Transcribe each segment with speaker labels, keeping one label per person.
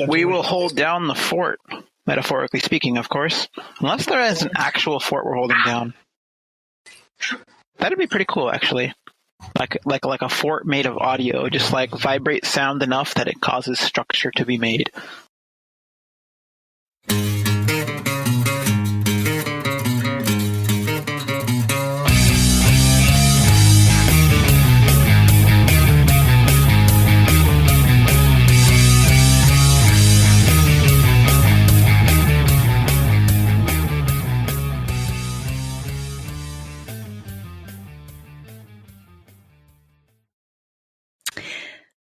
Speaker 1: We will hold down the fort, metaphorically speaking, of course. Unless there is an actual fort we're holding down. That'd be pretty cool, actually. Like a fort made of audio, just like vibrate sound enough that it causes structure to be made.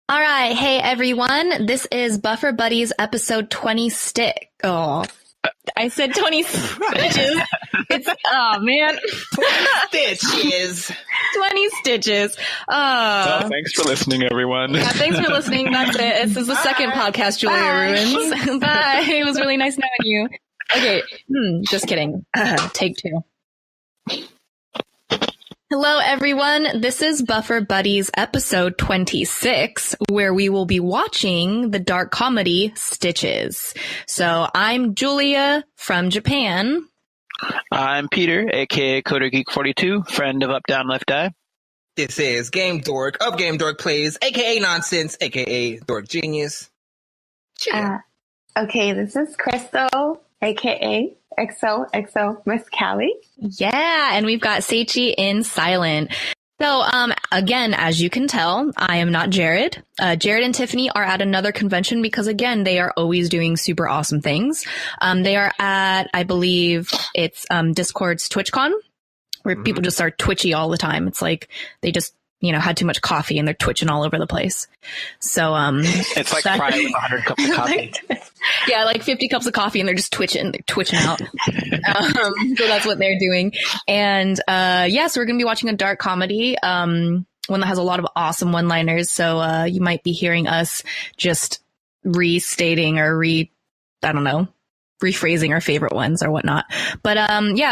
Speaker 2: All right. Hey, everyone. This is Buffer Buddies episode 20 Oh, I said 20 stitches. Oh, man.
Speaker 3: 20 stitches.
Speaker 2: 20 stitches.
Speaker 1: Oh, thanks for listening, everyone.
Speaker 2: Yeah, thanks for listening. That's it. This is the second podcast Julia ruins. Bye. It was really nice knowing you. Okay. Just kidding. Take two. Hello, everyone. This is Buffer Buddies episode 26, where we will be watching the dark comedy Stitches. So I'm Julia from Japan.
Speaker 1: I'm Peter, aka Coder Geek 42, friend of Up Down Left Eye.
Speaker 3: This is Game Dork of Game Dork Plays, aka Nonsense, aka Dork Genius.
Speaker 4: Okay, this is Crystal, aka XOXO Miss Callie.
Speaker 2: Yeah, and we've got Seichi in silent. So, again, as you can tell, I am not Jared. Jared and Tiffany are at another convention because, again, they are always doing super awesome things. They are at, I believe, it's Discord's TwitchCon, where people just are twitchy all the time. It's like they just, had too much coffee and they're twitching all over the place. So,
Speaker 1: it's like frying with 100 cups of coffee.
Speaker 2: Yeah, like 50 cups of coffee and they're just twitching out. So that's what they're doing. And, so we're going to be watching a dark comedy, one that has a lot of awesome one-liners. So, you might be hearing us just restating or rephrasing our favorite ones or whatnot. But,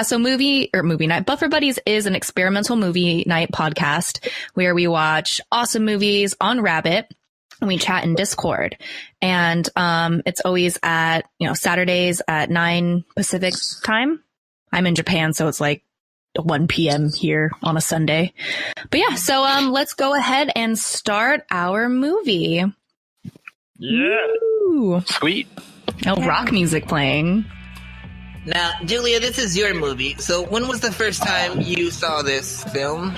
Speaker 2: so movie night. Buffer Buddies is an experimental movie night podcast where we watch awesome movies on Rabbit and we chat in Discord. And, it's always at, Saturdays at 9 Pacific time. I'm in Japan, so it's like 1 p.m. here on a Sunday. But yeah, so, let's go ahead and start our movie.
Speaker 1: Yeah.
Speaker 2: Ooh.
Speaker 1: Sweet.
Speaker 2: Oh, yeah. Rock music playing.
Speaker 3: Now, Julia, this is your movie. So when was the first time you saw this film?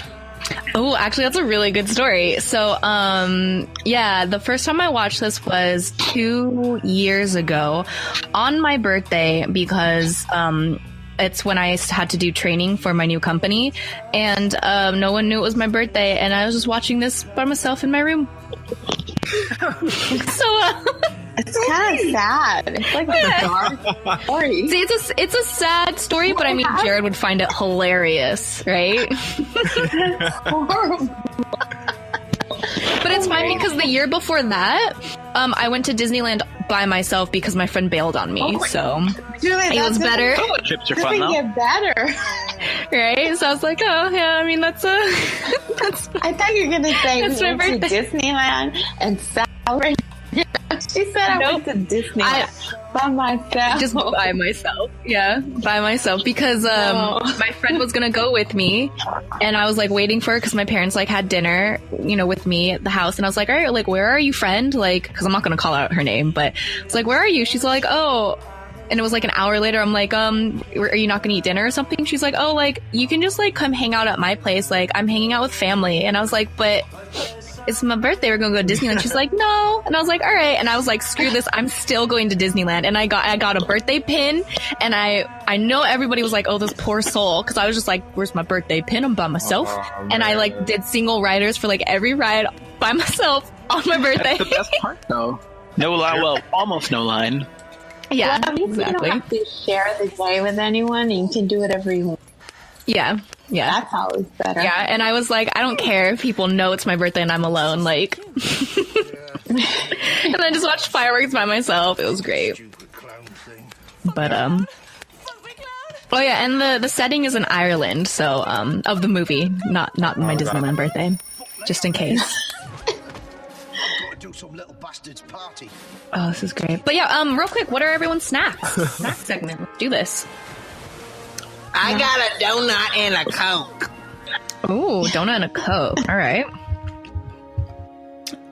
Speaker 2: Oh, actually, that's a really good story. So, the first time I watched this was 2 years ago on my birthday because it's when I had to do training for my new company. And no one knew it was my birthday. And I was just watching this by myself in my room.
Speaker 4: It's kind of sad. It's like a dark story.
Speaker 2: See, it's a sad story, but I mean, Jared would find it hilarious, right?
Speaker 4: That's horrible.
Speaker 2: But it's fine because the year before that, I went to Disneyland by myself because my friend bailed on me. So
Speaker 4: Julie,
Speaker 2: it was better.
Speaker 1: Solo trips are fun, though.
Speaker 4: Get better.
Speaker 2: Right? So I was like, oh, yeah, I mean, that's
Speaker 4: I thought you were going to say we went to Disneyland and celebrated. She said I went to Disneyland by myself.
Speaker 2: Just by myself. Yeah, by myself. Because my friend was going to go with me. And I was like waiting for her because my parents like had dinner, with me at the house. And I was like, all right, like, where are you, friend? Like, because I'm not going to call out her name. But it's like, where are you? She's like, oh. And it was like an hour later. I'm like, are you not going to eat dinner or something? She's like, oh, like, you can just like come hang out at my place. Like, I'm hanging out with family. And I was like, but it's my birthday. We're going to go to Disneyland. She's like, no. And I was like, all right. And I was like, screw this. I'm still going to Disneyland. And I got a birthday pin. And I know everybody was like, oh, this poor soul. Cause I was just like, where's my birthday pin? I'm by myself. Oh, and I like did single riders for like every ride by myself on my birthday.
Speaker 1: That's the best part though. No line. Well, almost no line.
Speaker 2: Yeah,
Speaker 4: well, at least
Speaker 2: exactly.
Speaker 4: You don't have to share the day with anyone. And you can do whatever you want.
Speaker 2: Yeah.
Speaker 4: That's always better.
Speaker 2: Yeah, and I was like, I don't care if people know it's my birthday and I'm alone, like. And I just watched fireworks by myself. It was great. But oh yeah, and the setting is in Ireland, so of the movie, not my Disneyland birthday, just in case.
Speaker 5: do some little bastard's party.
Speaker 2: Oh, this is great. But yeah, real quick, what are everyone's snacks? Snack segment. Let's do this.
Speaker 3: I got a donut and a Coke.
Speaker 2: Ooh, donut and a Coke. All right.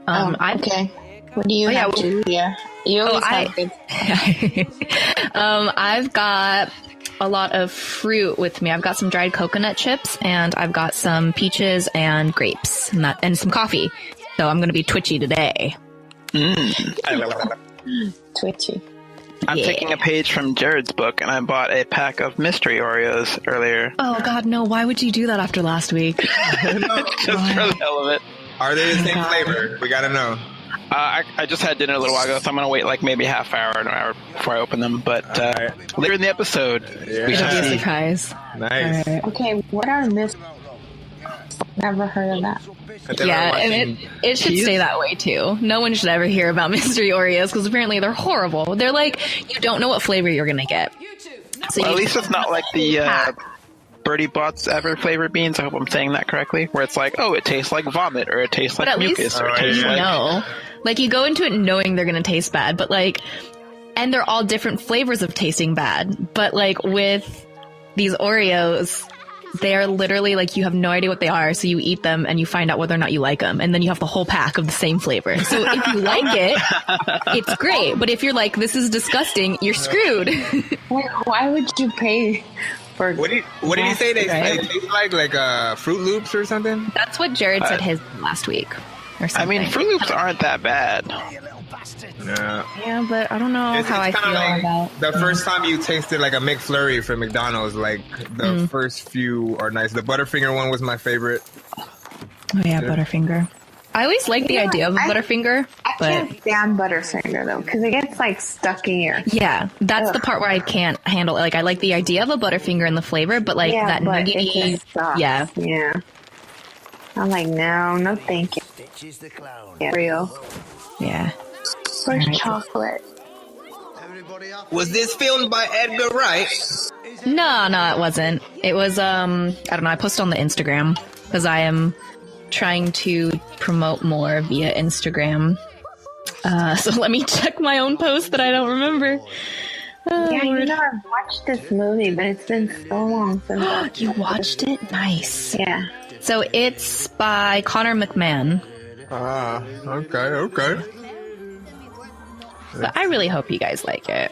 Speaker 4: Okay. What do you have, Julia? You always have good.
Speaker 2: I've got a lot of fruit with me. I've got some dried coconut chips, and I've got some peaches and grapes, and some coffee. So I'm going to be twitchy today.
Speaker 4: Twitchy.
Speaker 1: I'm taking a page from Jared's book, and I bought a pack of mystery Oreos earlier.
Speaker 2: Oh, God, no. Why would you do that after last week?
Speaker 1: Just for the hell of it.
Speaker 6: Are they the same flavor? We gotta know.
Speaker 1: I just had dinner a little while ago, so I'm going to wait like maybe half hour or an hour before I open them. But later in the episode, we
Speaker 2: It'll
Speaker 1: should
Speaker 2: be a
Speaker 1: see.
Speaker 2: surprise.
Speaker 6: Nice.
Speaker 2: Right.
Speaker 4: Okay, what are Never heard of that.
Speaker 2: Yeah, and it should stay that way too. No one should ever hear about mystery Oreos because apparently they're horrible. They're like, you don't know what flavor you're going to get. So
Speaker 1: Well, at least it's not like the Birdie Bot's ever flavored beans. I hope I'm saying that correctly. Where it's like, oh, it tastes like vomit, or it tastes like mucus, or it tastes like...
Speaker 2: No. Like, you go into it knowing they're going to taste bad, but like, and they're all different flavors of tasting bad. But like, with these Oreos, they are literally like, you have no idea what they are, so you eat them and you find out whether or not you like them, and then you have the whole pack of the same flavor. So if you like it, it's great. But if you're like, this is disgusting, you're screwed.
Speaker 4: Why would you pay for?
Speaker 6: What did he say? They taste like Fruit Loops or something?
Speaker 2: That's what Jared said his last week. Or something.
Speaker 1: I mean, Fruit Loops aren't that bad.
Speaker 2: Yeah, but I don't know how I feel
Speaker 6: like
Speaker 2: about
Speaker 6: the first time you tasted like a McFlurry from McDonald's. Like the first few are nice. The Butterfinger one was my favorite.
Speaker 2: Oh yeah, Butterfinger. I always like the idea of a Butterfinger.
Speaker 4: I can't stand Butterfinger though, because it gets like stuck in your...
Speaker 2: Yeah, that's the part where I can't handle it. Like, I like the idea of a Butterfinger and the flavor, but like that nuggety... Yeah.
Speaker 4: I'm like, no thank you. Yeah, real.
Speaker 2: Yeah.
Speaker 4: Where's chocolate?
Speaker 3: Was this filmed by Edgar Wright?
Speaker 2: No, it wasn't. It was, I don't know, I posted on the Instagram, because I am trying to promote more via Instagram. So let me check my own post that I don't remember.
Speaker 4: Yeah, you know, I've watched this movie, but it's been so long since
Speaker 2: You watched it? Nice.
Speaker 4: Yeah.
Speaker 2: So it's by Connor McMahon.
Speaker 6: Okay.
Speaker 2: But I really hope you guys like it.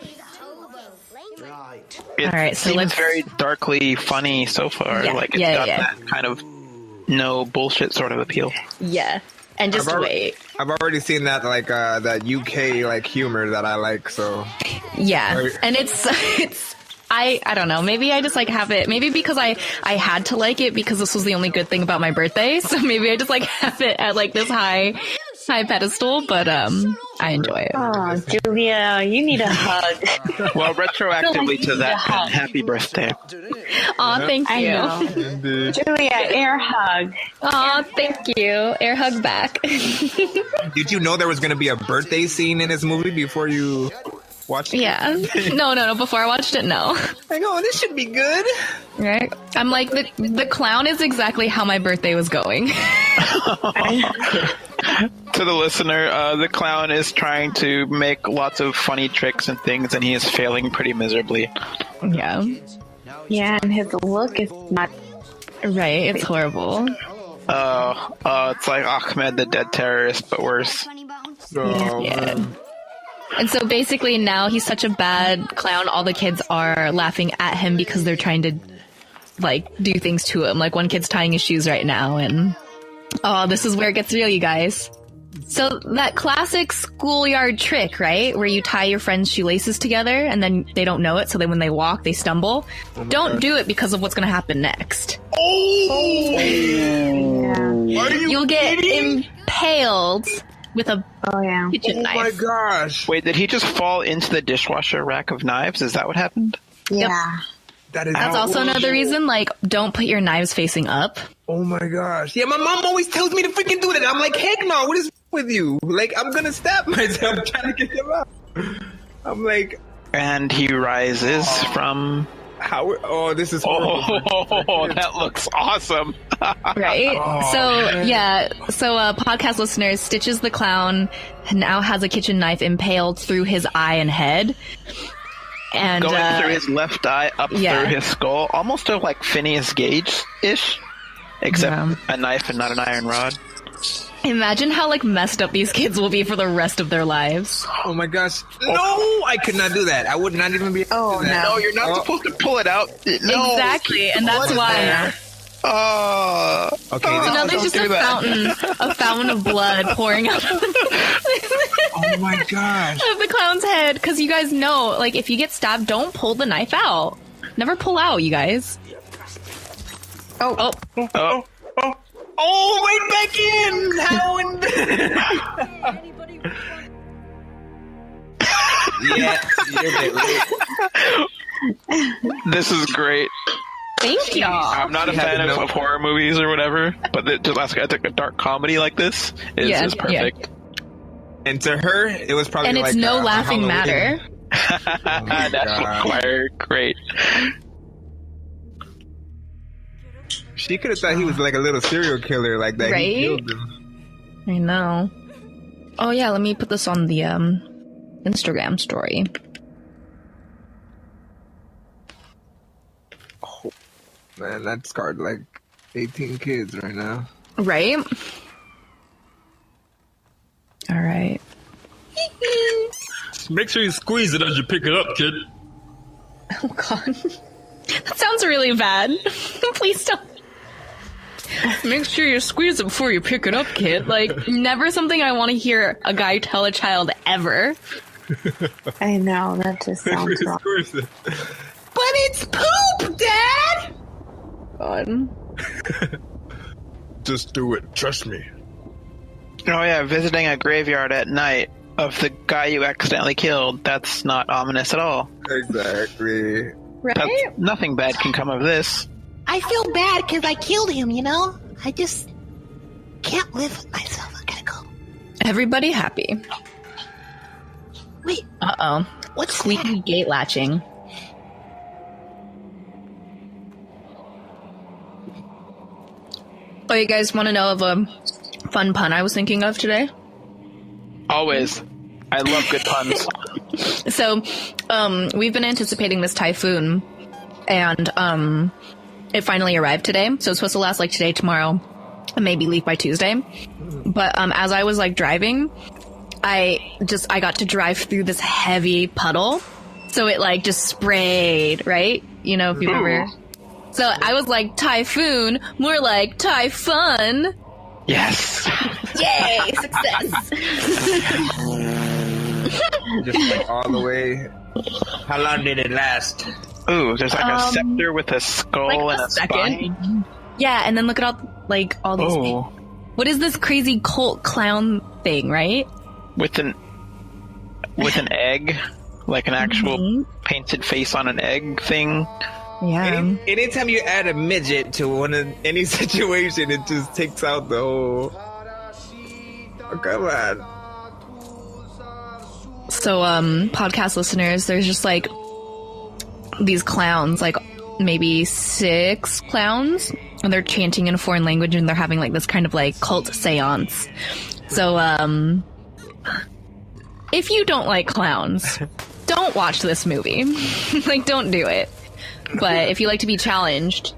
Speaker 1: It
Speaker 2: All right, so
Speaker 1: seems
Speaker 2: let's...
Speaker 1: very darkly funny so far.
Speaker 2: Yeah,
Speaker 1: like, it's got that kind of no bullshit sort of appeal.
Speaker 2: Yeah. And just wait.
Speaker 6: I've already seen that, like, that UK, like, humor that I like, so...
Speaker 2: Yeah. And it's I don't know. Maybe I just like have it. Maybe because I had to like it because this was the only good thing about my birthday. So maybe I just like have it at like this high pedestal. But I enjoy it.
Speaker 4: Oh, Julia, you need a hug.
Speaker 1: Well, retroactively to that, happy birthday.
Speaker 2: Aw, thank you.
Speaker 4: I know. Julia, air hug.
Speaker 2: Aw, thank you. Air hug back.
Speaker 6: Did you know there was going to be a birthday scene in this movie before you watched it?
Speaker 2: Yeah. No. Before I watched it, no.
Speaker 3: Like, oh, this should be good.
Speaker 2: Right? I'm like, the clown is exactly how my birthday was going.
Speaker 1: To the listener, the clown is trying to make lots of funny tricks and things, and he is failing pretty miserably.
Speaker 2: Yeah.
Speaker 4: Yeah, and his look is not...
Speaker 2: Right, it's horrible.
Speaker 1: It's like Ahmed the Dead Terrorist, but worse.
Speaker 2: Yeah. And so basically now he's such a bad clown, all the kids are laughing at him because they're trying to, like, do things to him. Like, one kid's tying his shoes right now, and... Oh, this is where it gets real, you guys. So that classic schoolyard trick, right? Where you tie your friends' shoelaces together and then they don't know it, so then when they walk, they stumble. Don't do it because of what's going to happen next. You'll get impaled with a kitchen knife.
Speaker 6: Oh my gosh.
Speaker 1: Wait, did he just fall into the dishwasher rack of knives? Is that what happened?
Speaker 4: Yeah.
Speaker 2: That's also another reason, like, don't put your knives facing up.
Speaker 6: Oh my gosh. Yeah, my mom always tells me to freaking do that. I'm like, heck no, what is with you? Like, I'm gonna stab myself trying to get them out. I'm like...
Speaker 1: And he rises from...
Speaker 6: How? Oh, this is horrible.
Speaker 1: Oh, that looks awesome.
Speaker 2: Right? So podcast listeners, Stitches the clown now has a kitchen knife impaled through his eye and head. And
Speaker 1: going through his left eye, up through his skull, almost to like Phineas Gage-ish, except a knife and not an iron rod.
Speaker 2: Imagine how like messed up these kids will be for the rest of their lives.
Speaker 6: Oh my gosh. No, I could not do that. I would not even be able to do that.
Speaker 1: No, you're not supposed to pull it out. No.
Speaker 2: Exactly, and that's why.
Speaker 6: Okay.
Speaker 2: So now there's just a fountain of blood pouring out of
Speaker 6: oh my gosh.
Speaker 2: of the clown's head. Because you guys know, like, if you get stabbed, don't pull the knife out. Never pull out, you guys.
Speaker 6: Oh, right back in! How in Yeah,
Speaker 1: this is great.
Speaker 2: Thank y'all.
Speaker 1: I'm not a fan of horror movies or whatever, but I think a dark comedy like this is perfect.
Speaker 6: Yeah. And to her, it was probably
Speaker 2: and it's
Speaker 6: like
Speaker 2: no laughing matter.
Speaker 1: That's required. Great.
Speaker 6: She could have thought he was like a little serial killer, like that.
Speaker 2: Right?
Speaker 6: He killed him.
Speaker 2: I know. Oh yeah, let me put this on the Instagram story.
Speaker 6: Oh, man, that scarred like 18 kids right now.
Speaker 2: Right? All right.
Speaker 7: Make sure you squeeze it as you pick it up, kid.
Speaker 2: Oh god. That sounds really bad. Please don't. Make sure you squeeze it before you pick it up, kid. Like, never something I want to hear a guy tell a child ever.
Speaker 4: I know, that just sounds wrong.
Speaker 3: But it's poop, Dad!
Speaker 2: God.
Speaker 7: Just do it. Trust me.
Speaker 1: Oh yeah, visiting a graveyard at night of the guy you accidentally killed, that's not ominous at all.
Speaker 6: Exactly.
Speaker 2: Right?
Speaker 1: Nothing bad can come of this.
Speaker 3: I feel bad because I killed him, you know? I just can't live with myself. I gotta go.
Speaker 2: Everybody happy.
Speaker 3: Wait.
Speaker 2: Uh-oh.
Speaker 3: What's
Speaker 2: squeaky
Speaker 3: that?
Speaker 2: gate latching? Oh, you guys want to know of a fun pun I was thinking of today?
Speaker 1: Always. I love good puns.
Speaker 2: So, we've been anticipating this typhoon, and it finally arrived today. So it's supposed to last like today, tomorrow, and maybe leave by Tuesday. But as I was like driving, I got to drive through this heavy puddle, so it like just sprayed, right? You know, if you've ever. So I was like, typhoon, more like typhun.
Speaker 1: Yes.
Speaker 2: Yay, success.
Speaker 6: Just like all the way.
Speaker 3: How long did it last?
Speaker 1: Ooh, there's like a scepter with a skull
Speaker 2: like
Speaker 1: and a
Speaker 2: second.
Speaker 1: spine.
Speaker 2: Yeah, and then look at all these things. What is this crazy cult clown thing, right?
Speaker 1: With an egg, like an actual painted face on an egg thing.
Speaker 2: Yeah.
Speaker 6: Anytime you add a midget to any situation, it just takes out the whole. Oh, come on.
Speaker 2: So, podcast listeners, there's just like these clowns, like maybe 6 clowns, and they're chanting in a foreign language, and they're having like this kind of like cult seance. So, if you don't like clowns, don't watch this movie. Like, don't do it. But if you like to be challenged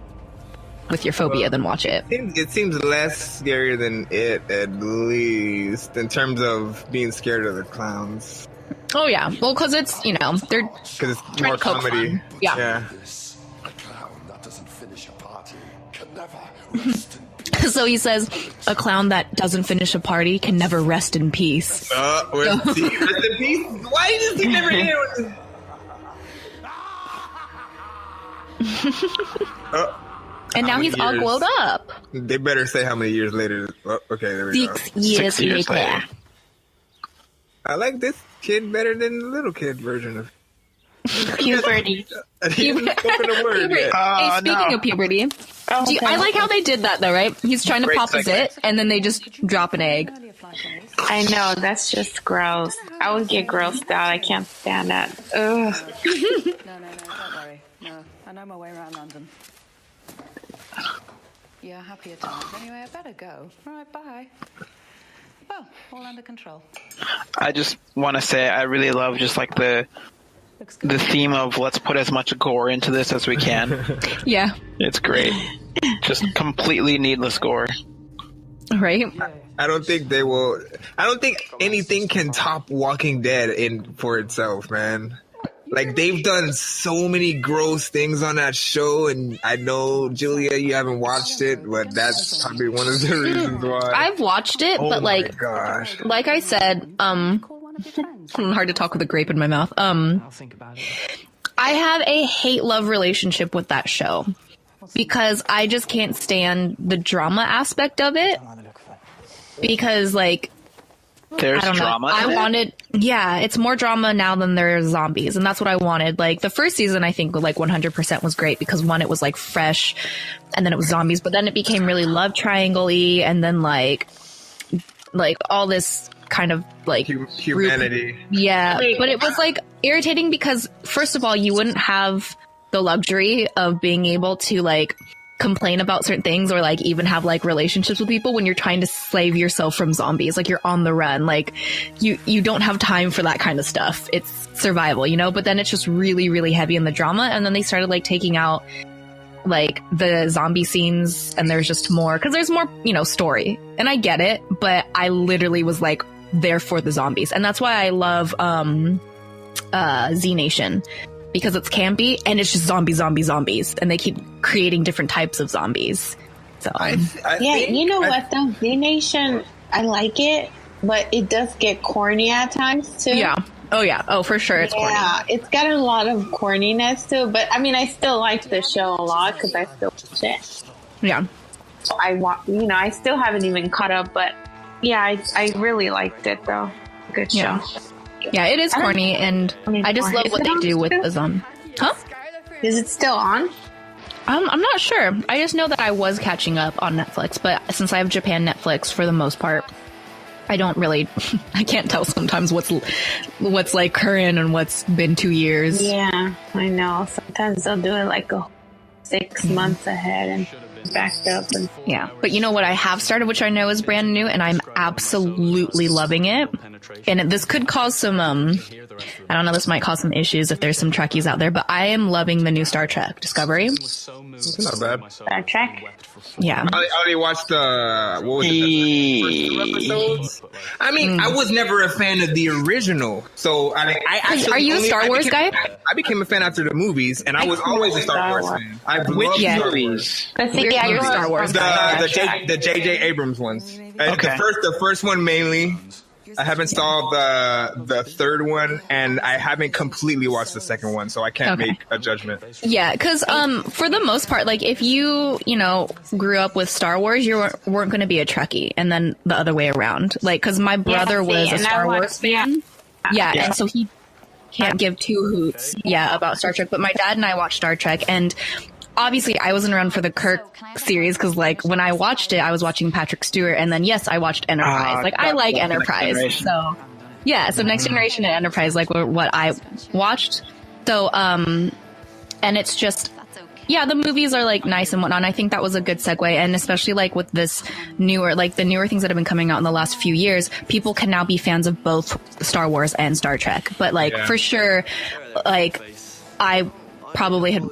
Speaker 2: with your phobia, then watch it.
Speaker 6: It seems less scary than it, at least, in terms of being scared of the clowns.
Speaker 2: Oh, yeah. Well, because it's, you know, they're...
Speaker 6: Because it's more comedy.
Speaker 2: Fun. Yeah.
Speaker 5: A clown that doesn't finish a party can never rest in
Speaker 2: So he says, a clown that doesn't finish a party can never rest in peace.
Speaker 6: Rest in peace? Why does he never hear
Speaker 2: and now he's all glowed up.
Speaker 6: They better say how many years later. Oh, okay, there we go.
Speaker 2: 6 years
Speaker 1: 6 years later.
Speaker 6: I like this kid better than the little kid version of
Speaker 4: Puberty.
Speaker 6: He hasn't spoken a word yet.
Speaker 2: Hey, speaking of puberty, I like how they did that though, right? He's trying to
Speaker 1: Great
Speaker 2: pop a
Speaker 1: segment.
Speaker 2: zit, and then they just drop an egg.
Speaker 4: I know, that's just gross. I would get grossed out. I can't stand that. Ugh.
Speaker 8: No, don't worry. No, I know my way around London. Yeah, happier times. Anyway, I better go. All right, bye. Well, all under control.
Speaker 1: I just want to say I really love just like the theme of let's put as much gore into this as we can.
Speaker 2: Yeah.
Speaker 1: It's great. Just completely needless gore.
Speaker 2: Right?
Speaker 6: I don't think they will. I don't think anything can top Walking Dead in for itself, man. Like, they've done so many gross things on that show, and I know, Julia, you haven't watched it, but that's probably one of the reasons why.
Speaker 2: I've watched it, but like,
Speaker 6: gosh.
Speaker 2: like I said, hard to talk with a grape in my mouth. I have a hate-love relationship with that show because I just can't stand the drama aspect of it. Because, like,
Speaker 1: there's
Speaker 2: I don't
Speaker 1: drama.
Speaker 2: know. I wanted, it's more drama now than there's zombies, and that's what I wanted. Like, the first season, I think, like 100% was great because one, it was like fresh, and then it was zombies, but then it became really love triangle-y, and then like all this kind of like
Speaker 6: humanity.
Speaker 2: Yeah, but it was like irritating because first of all, you wouldn't have the luxury of being able to like complain about certain things or like even have like relationships with people when you're trying to save yourself from zombies. Like, you're on the run. Like, you don't have time for that kind of stuff. It's survival, you know? But then it's just really, really heavy in the drama. And then they started like taking out like the zombie scenes, and there's just more because there's more, you know, story. And I get it, but I literally was like there for the zombies. And that's why I love Z Nation. Because it's campy and it's just zombies, and they keep creating different types of zombies. So
Speaker 4: you know what though, Z Nation, I like it, but it does get corny at times too.
Speaker 2: Yeah. Oh, for sure, it's corny. Yeah,
Speaker 4: it's got a lot of corniness too. But I mean, I still like the show a lot because I still watch it.
Speaker 2: Yeah.
Speaker 4: So I still haven't even caught up, but yeah, I really liked it though. Good show.
Speaker 2: Yeah, it is corny, and I just love what they do with the zombie. Huh?
Speaker 4: Is it still on?
Speaker 2: I'm not sure. I just know that I was catching up on Netflix, but since I have Japan Netflix for the most part, I don't really, I can't tell sometimes what's like current and what's been 2 years.
Speaker 4: Yeah, I know. Sometimes they'll do it like 6 months ahead and backed up.
Speaker 2: Yeah, but you know what I have started, which I know is brand new, and I'm absolutely loving it. And this could cause some, I don't know, this might cause some issues if there's some Trekkies out there, but I am loving the new Star Trek Discovery.
Speaker 6: It's not bad.
Speaker 4: Star Trek?
Speaker 2: Yeah.
Speaker 6: I already watched the first 2 episodes. I mean, I was never a fan of the original, so I actually.
Speaker 2: Are you a Star Wars guy?
Speaker 6: I became a fan after the movies, and I was always a Star Wars fan. I've loved Star Wars.
Speaker 2: You're Star Wars guy.
Speaker 6: The J.J. Abrams ones. The first one mainly. I haven't saw the third one, and I haven't completely watched the second one, so I can't make a judgment.
Speaker 2: Yeah, because for the most part, like if you grew up with Star Wars, you weren't going to be a Trekkie, and then the other way around. Like, because my brother was a Star Wars fan. Yeah, and so he can't give two hoots about Star Trek. But my dad and I watched Star Trek, and obviously I wasn't around for the Kirk series because like when I watched it, I was watching Patrick Stewart, and then I watched Enterprise. I like Enterprise. So Next Generation and Enterprise like were what I watched. So and it's just the movies are like nice and whatnot. And I think that was a good segue, and especially like with this the newer things that have been coming out in the last few years, people can now be fans of both Star Wars and Star Trek. But like for sure, like I probably had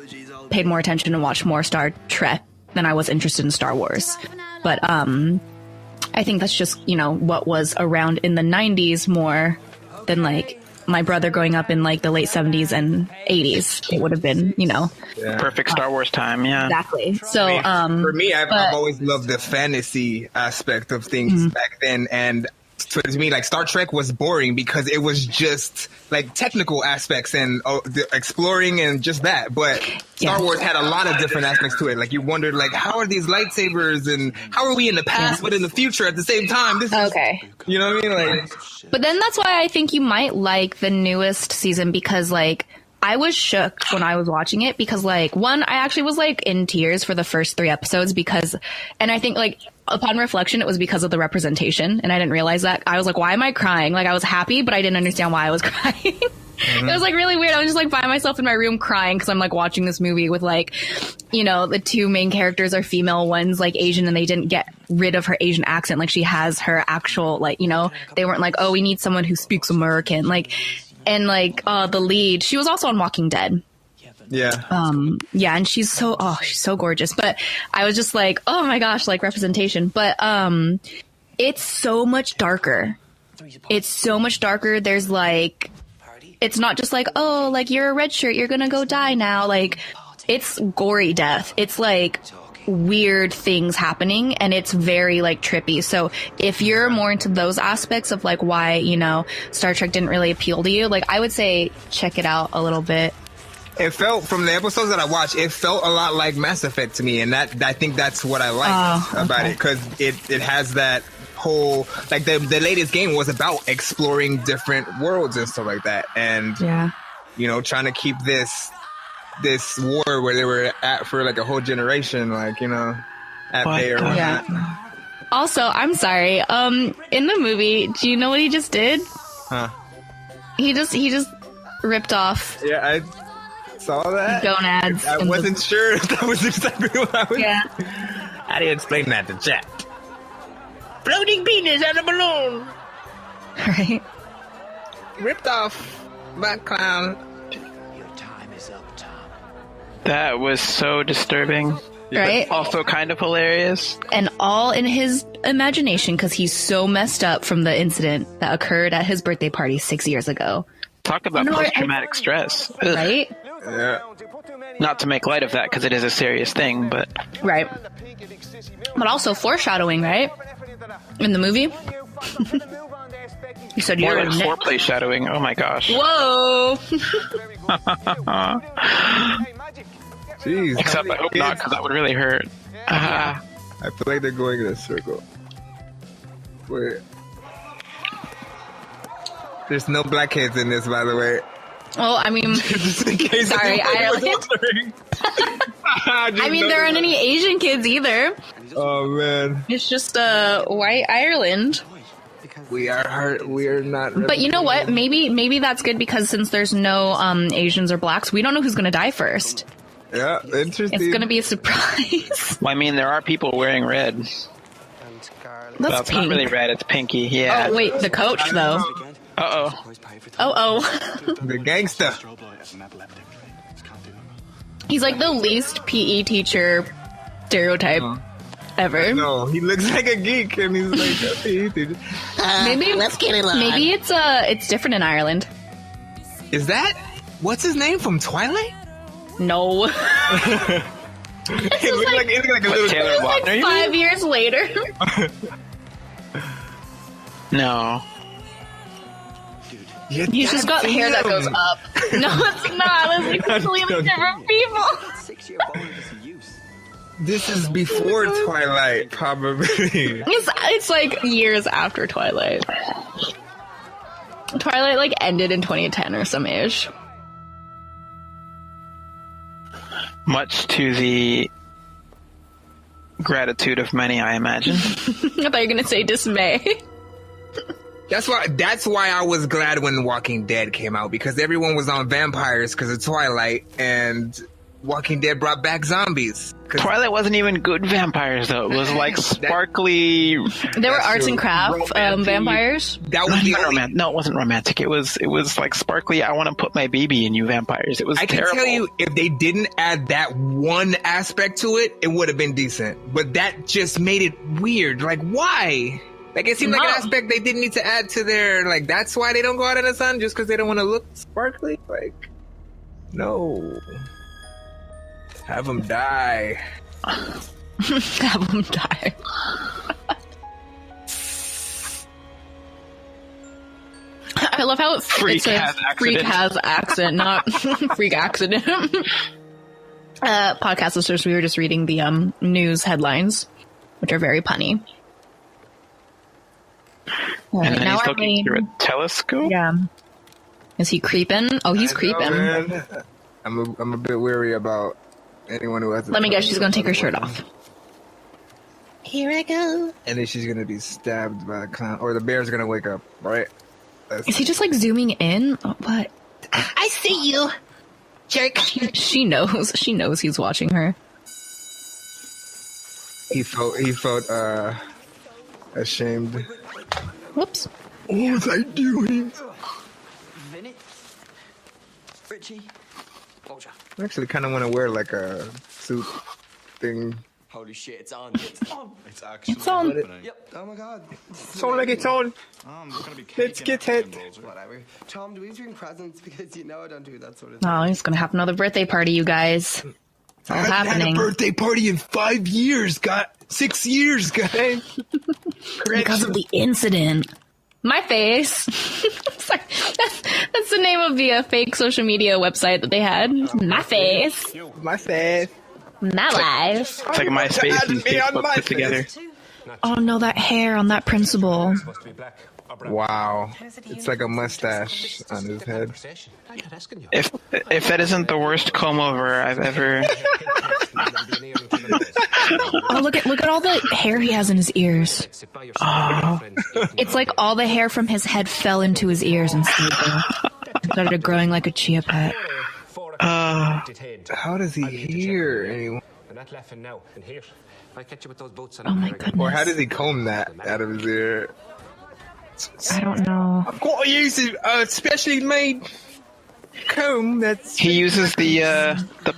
Speaker 2: paid more attention and watched more Star Trek than I was interested in Star Wars. But I think that's just, what was around in the 90s more than like my brother growing up in like the late 70s and 80s. It would have been,
Speaker 1: perfect Star Wars time. Yeah,
Speaker 2: exactly. So
Speaker 6: for me, I've always loved the fantasy aspect of things back then, and to me, like Star Trek was boring because it was just like technical aspects and the exploring and just that. But Star Wars had a lot of different aspects to it. Like you wondered, like, how are these lightsabers and how are we in the past but in the future at the same time? This is, you know what I mean? Like,
Speaker 2: but then that's why I think you might like the newest season because like I was shook when I was watching it because like one, I actually was like in tears for the first 3 episodes and I think like upon reflection, it was because of the representation, and I didn't realize that. I was like, why am I crying? Like, I was happy, but I didn't understand why I was crying. It was like really weird. I was just like by myself in my room crying because I'm like watching this movie with like, you know, the two main characters are female, one's like Asian, and they didn't get rid of her Asian accent. Like she has her actual, like, you know, they weren't like, oh, we need someone who speaks American. Like, and like the lead, she was also on Walking Dead.
Speaker 6: Yeah.
Speaker 2: Yeah, and she's so gorgeous. But I was just like, oh my gosh, like representation. But it's so much darker. It's so much darker. There's like, it's not just like, oh, like you're a red shirt, you're gonna go die now. Like, it's gory death. It's like weird things happening, and it's very like trippy. So if you're more into those aspects of like why, you know, Star Trek didn't really appeal to you, like I would say check it out a little bit.
Speaker 6: It felt, from the episodes that I watched, it felt a lot like Mass Effect to me, and that I think that's what I liked about it, because it has that whole, like the latest game was about exploring different worlds and stuff like that, and you know, trying to keep this war where they were at for like a whole generation, like, you know, at bay or whatnot.
Speaker 2: Yeah. Also, I'm sorry. In the movie, do you know what he just did?
Speaker 6: Huh?
Speaker 2: He just ripped off.
Speaker 6: Yeah, I saw that.
Speaker 2: Gonads.
Speaker 6: I wasn't sure if that was exactly what I was.
Speaker 2: Yeah.
Speaker 6: How do you explain that to chat?
Speaker 3: Floating penis on a balloon.
Speaker 2: Right.
Speaker 6: Ripped off by clown.
Speaker 9: Your time is up, Tom.
Speaker 1: That was so disturbing.
Speaker 2: Right?
Speaker 1: Also kind of hilarious.
Speaker 2: And all in his imagination, because he's so messed up from the incident that occurred at his birthday party 6 years ago.
Speaker 1: Talk about post-traumatic stress. Ugh.
Speaker 2: Right?
Speaker 6: Yeah.
Speaker 1: Not to make light of that, because it is a serious thing, but...
Speaker 2: Right. But also foreshadowing, right? In the movie? You said
Speaker 1: more
Speaker 2: you're
Speaker 1: like foreplay shadowing. Oh my gosh.
Speaker 2: Whoa!
Speaker 6: Jeez.
Speaker 1: Except I hope not, because that would really hurt.
Speaker 6: I feel like they're going in a circle. Wait. There's no black kids in this, by the way.
Speaker 2: Well, I mean, sorry, Ireland. I mean, there aren't any Asian kids either.
Speaker 6: Oh man,
Speaker 2: it's just white Ireland.
Speaker 6: We are hurt. We are not.
Speaker 2: But you know what? Maybe that's good, because since there's no Asians or blacks, we don't know who's gonna die first.
Speaker 6: Yeah, interesting.
Speaker 2: It's gonna be a surprise.
Speaker 1: Well, I mean, there are people wearing red.
Speaker 2: That's
Speaker 1: pink. Not really red. It's pinky. Yeah.
Speaker 2: Oh wait, the coach though.
Speaker 6: The gangster.
Speaker 2: He's like the least PE teacher stereotype ever.
Speaker 6: No, he looks like a geek, and he's like a PE teacher.
Speaker 2: Maybe
Speaker 3: let's get it on.
Speaker 2: Maybe it's different in Ireland.
Speaker 6: Is that what's his name from Twilight?
Speaker 2: No.
Speaker 6: It looks like a little
Speaker 1: Taylor Lautner.
Speaker 2: Like 5 years later.
Speaker 1: No.
Speaker 2: He's just got hair that goes up. No, it's not. It's like completely different people.
Speaker 9: 6-year bone is use.
Speaker 6: This is before Twilight, probably.
Speaker 2: It's like years after Twilight. Twilight like ended in 2010 or some ish.
Speaker 1: Much to the gratitude of many, I imagine.
Speaker 2: I thought you were gonna say dismay.
Speaker 6: That's why I was glad when Walking Dead came out, because everyone was on vampires because of Twilight, and Walking Dead brought back zombies.
Speaker 1: Twilight wasn't even good vampires, though. It was like sparkly.
Speaker 2: There were arts and craft vampires.
Speaker 6: That was the only...
Speaker 1: No, it wasn't romantic. It was like sparkly. I want to put my baby in you, vampires. It was terrible.
Speaker 6: I can tell you, if they didn't add that one aspect to it, it would have been decent. But that just made it weird. Like, why? Like, it seemed like an aspect they didn't need to add to their, like, that's why they don't go out in the sun, just because they don't want to look sparkly? Like, no. Have them die.
Speaker 2: Have them die. I love how it says freak has accident, not freak accident. Podcast listeners, we were just reading the news headlines, which are very punny.
Speaker 1: And then he's looking through a telescope?
Speaker 2: Yeah. Is he creeping? Oh, he's creeping.
Speaker 6: Man. I'm a bit weary about anyone who has.
Speaker 2: Let me guess, she's gonna take her shirt off.
Speaker 3: Here I go.
Speaker 6: And then she's gonna be stabbed by a clown, or the bear's gonna wake up, right?
Speaker 2: Is he just like zooming in? Oh, what?
Speaker 3: I see you, jerk.
Speaker 2: She knows. She knows he's watching her.
Speaker 6: He felt ashamed.
Speaker 2: Whoops.
Speaker 7: What was I doing?
Speaker 9: Vinny? Richie? Roger.
Speaker 6: I actually kind of want to wear like a suit thing.
Speaker 9: Holy shit, it's on. It's on.
Speaker 10: It's actually
Speaker 2: It's on.
Speaker 10: happening.
Speaker 9: Yep. Oh my god.
Speaker 6: It's on like it's on.
Speaker 10: There's gonna be cake
Speaker 6: Let's
Speaker 10: in
Speaker 6: get
Speaker 10: it.
Speaker 6: it.
Speaker 9: Whatever. Tom, do we bring presents? Because you know I don't do that sort of
Speaker 2: Oh, he's gonna have another birthday party, you guys. It's all
Speaker 6: I haven't
Speaker 2: happening.
Speaker 6: had a birthday party in 5 years, 6 years, guys.
Speaker 2: Because of the incident. My face. Sorry. That's the name of the fake social media website that they had. My face.
Speaker 6: My face.
Speaker 2: My life.
Speaker 1: It's like MySpace and Facebook put together.
Speaker 2: Oh no, that hair on that principal.
Speaker 6: Wow. It's like a mustache on his head.
Speaker 1: If that isn't the worst comb over I've ever.
Speaker 2: Oh, look at all the hair he has in his ears.
Speaker 1: Oh.
Speaker 2: It's like all the hair from his head fell into his ears and started growing like a chia pet.
Speaker 6: How does he hear anyone?
Speaker 2: Oh my goodness.
Speaker 6: Or how does he comb that out of his ear?
Speaker 2: I don't know.
Speaker 6: I've got to use a specially made comb that's...
Speaker 1: He uses the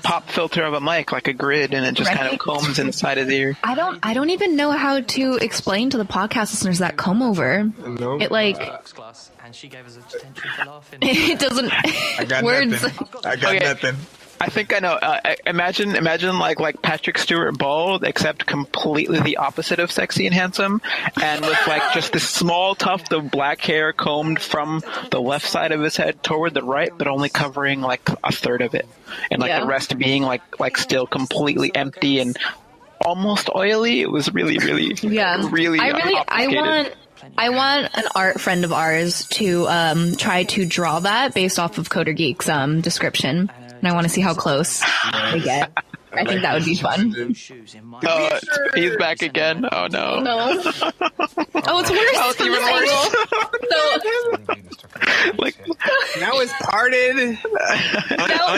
Speaker 1: pop filter of a mic like a grid, and it just kind of combs inside his ear.
Speaker 2: I don't even know how to explain to the podcast listeners that comb over.
Speaker 6: Nope.
Speaker 2: It like
Speaker 9: and she gave us a detention for laughing.
Speaker 2: it doesn't.
Speaker 6: I got
Speaker 2: words.
Speaker 6: nothing. I got
Speaker 1: Okay.
Speaker 6: nothing.
Speaker 1: I think I know. Imagine like Patrick Stewart bald, except completely the opposite of sexy and handsome, and with like just this small tuft of black hair combed from the left side of his head toward the right, but only covering like a third of it, and like the rest being like still completely empty and almost oily. It was really really.
Speaker 2: I want an art friend of ours to try to draw that based off of Coder Geek's description. And I want to see how close they get. I think that would be fun.
Speaker 1: He's back again. Oh no.
Speaker 2: No. Oh, it's worse.
Speaker 1: Oh, it's even worse.
Speaker 6: Like now it's parted.
Speaker 2: Now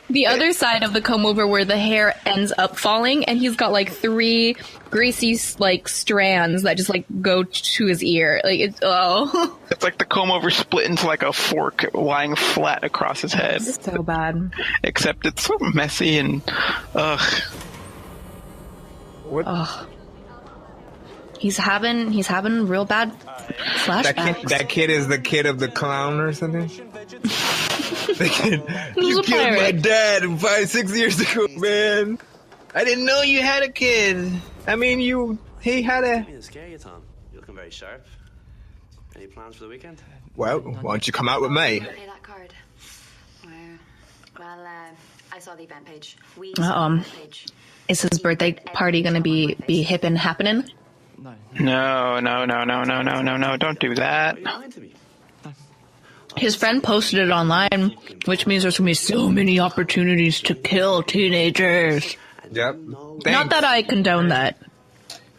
Speaker 2: the other side of the comb over where the hair ends up falling, and he's got like 3 greasy like strands that just like go to his ear. Like it's
Speaker 1: It's like the comb over split into like a fork lying flat across his head.
Speaker 2: So bad.
Speaker 1: Except it's so messy and ugh.
Speaker 6: What?
Speaker 2: Ugh. He's having real bad flashbacks.
Speaker 6: That kid is the kid of the clown or something? The kid, you killed
Speaker 2: pirate.
Speaker 6: my dad 5-6 years ago, man. I didn't know you had a kid. I mean, he had a...
Speaker 11: I didn't scare you, Tom. You're looking very sharp. Any plans for the weekend?
Speaker 6: Well, why don't you come out with me?
Speaker 12: Pay that card. Well, I saw the event page.
Speaker 2: Is his birthday party gonna be hip and happening?
Speaker 1: No, don't do that.
Speaker 2: His friend posted it online, which means there's gonna be so many opportunities to kill teenagers.
Speaker 6: Yep.
Speaker 2: Not that I condone that.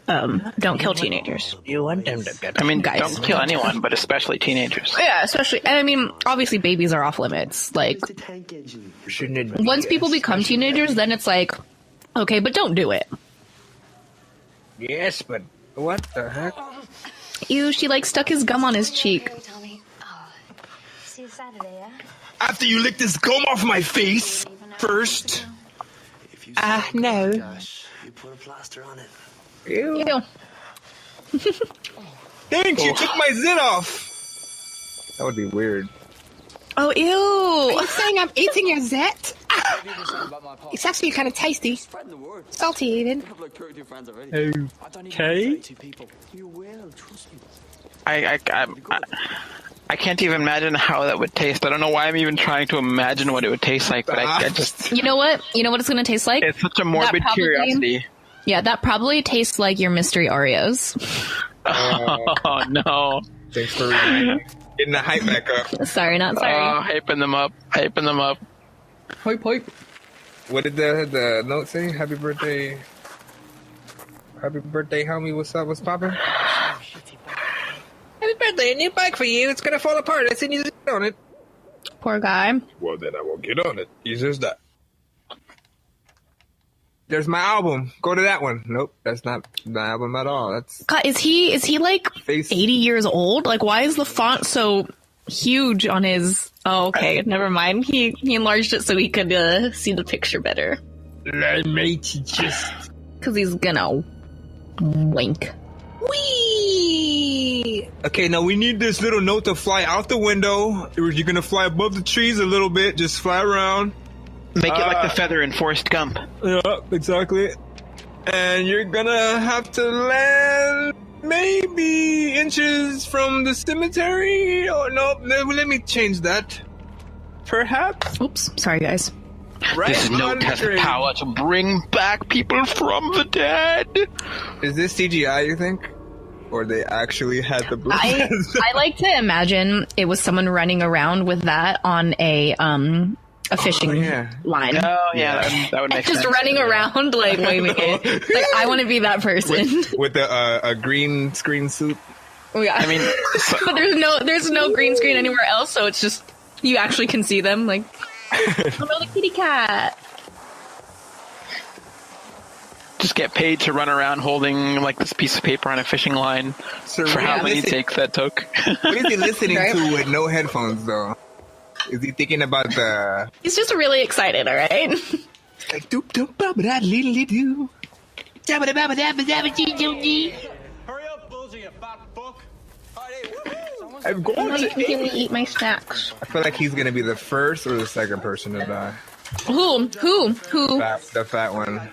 Speaker 2: Don't kill teenagers.
Speaker 3: You want them to get...
Speaker 1: I mean,
Speaker 2: Guys.
Speaker 1: don't kill anyone, but especially teenagers.
Speaker 2: Yeah, especially, and I mean, obviously babies are off limits. Like, once people become teenagers, then it's like, okay, but don't do it.
Speaker 6: Yes, but what the heck?
Speaker 2: Ew, she like stuck his gum on his cheek.
Speaker 12: See you Saturday, yeah?
Speaker 6: After you lick this gum off my face first.
Speaker 3: No.
Speaker 11: You put a plaster on it.
Speaker 6: Ew.
Speaker 2: Ew.
Speaker 6: Thanks, you took my zit off. That would be weird.
Speaker 2: Oh, ew.
Speaker 3: Are you saying I'm eating your zit? It's actually kind of tasty. Salty even.
Speaker 7: Okay.
Speaker 1: I can't even imagine how that would taste. I don't know why I'm even trying to imagine what it would taste like, but I just...
Speaker 2: You know what? You know what it's gonna taste like?
Speaker 1: It's such a morbid curiosity.
Speaker 2: Yeah, that probably tastes like your mystery Oreos.
Speaker 1: Oh, no.
Speaker 6: Thanks for getting the hype back up.
Speaker 2: Sorry, not sorry.
Speaker 1: Oh, hyping them up.
Speaker 2: Hype.
Speaker 6: What did the note say? Happy birthday, homie. What's up? What's poppin'?
Speaker 3: Happy birthday, a new bike for you. It's gonna fall apart. I seen you on it.
Speaker 2: Poor guy.
Speaker 6: Well, then I won't get on it. Easy as that. There's my album. Go to that one. Nope, that's not my album at all. That's
Speaker 2: God, is he like
Speaker 6: Face.
Speaker 2: 80 years old? Like, why is the font so huge on his... Oh, okay, never mind. He enlarged it so he could see the picture better.
Speaker 6: just...
Speaker 2: Because he's gonna wink.
Speaker 3: Whee!
Speaker 6: Okay, now we need this little note to fly out the window. You're gonna fly above the trees a little bit. Just fly around.
Speaker 1: Make it like the feather in Forrest Gump.
Speaker 6: Yeah, exactly. And you're gonna have to land maybe inches from the cemetery. Oh, no, let me change that. Perhaps?
Speaker 2: Oops, sorry guys.
Speaker 6: Right.
Speaker 1: This is no test of power to bring back people from the dead.
Speaker 6: Is this CGI, you think? Or they actually had the
Speaker 2: I like to imagine it was someone running around with that on a fishing line.
Speaker 1: Oh, yeah, that would make sense.
Speaker 2: Just running around, like, waving it. Like, I want to be that person.
Speaker 6: With a green screen suit.
Speaker 2: Oh, yeah.
Speaker 1: I mean...
Speaker 2: But there's no green screen anywhere else, so it's just... You actually can see them, like... Oh, no, the kitty cat!
Speaker 1: Just get paid to run around holding, like, this piece of paper on a fishing line for how many takes that took.
Speaker 6: What is he listening to with no headphones, though? Is he thinking about the...
Speaker 2: He's just really excited, alright?
Speaker 6: Like, doop doop baba da little doo.
Speaker 3: Dabba dabba dabba dabba dee doo dee.
Speaker 11: Hurry up, Bullseye, you fat fuck.
Speaker 6: I'm going to
Speaker 2: eat my snacks.
Speaker 6: I feel like he's gonna be the first or the second person to die.
Speaker 2: Who?
Speaker 6: The fat one.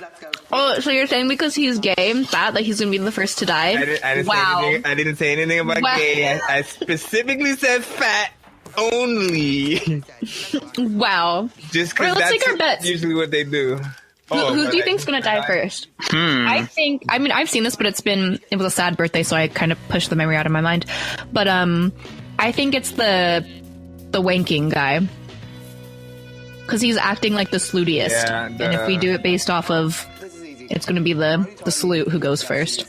Speaker 2: Oh, so you're saying because he's gay and fat that he's gonna be the first to die?
Speaker 6: I didn't say anything about gay. I specifically said fat only.
Speaker 2: Wow.
Speaker 6: Just because
Speaker 2: let's take our bets.
Speaker 6: that's usually what they do.
Speaker 2: Who do you think's gonna die first? I mean, I've seen this, but it was a sad birthday, so I kind of pushed the memory out of my mind. But I think it's the wanking guy. Because he's acting like the slutiest.
Speaker 6: Yeah,
Speaker 2: and if we do it based off of, it's gonna be the salute who goes first.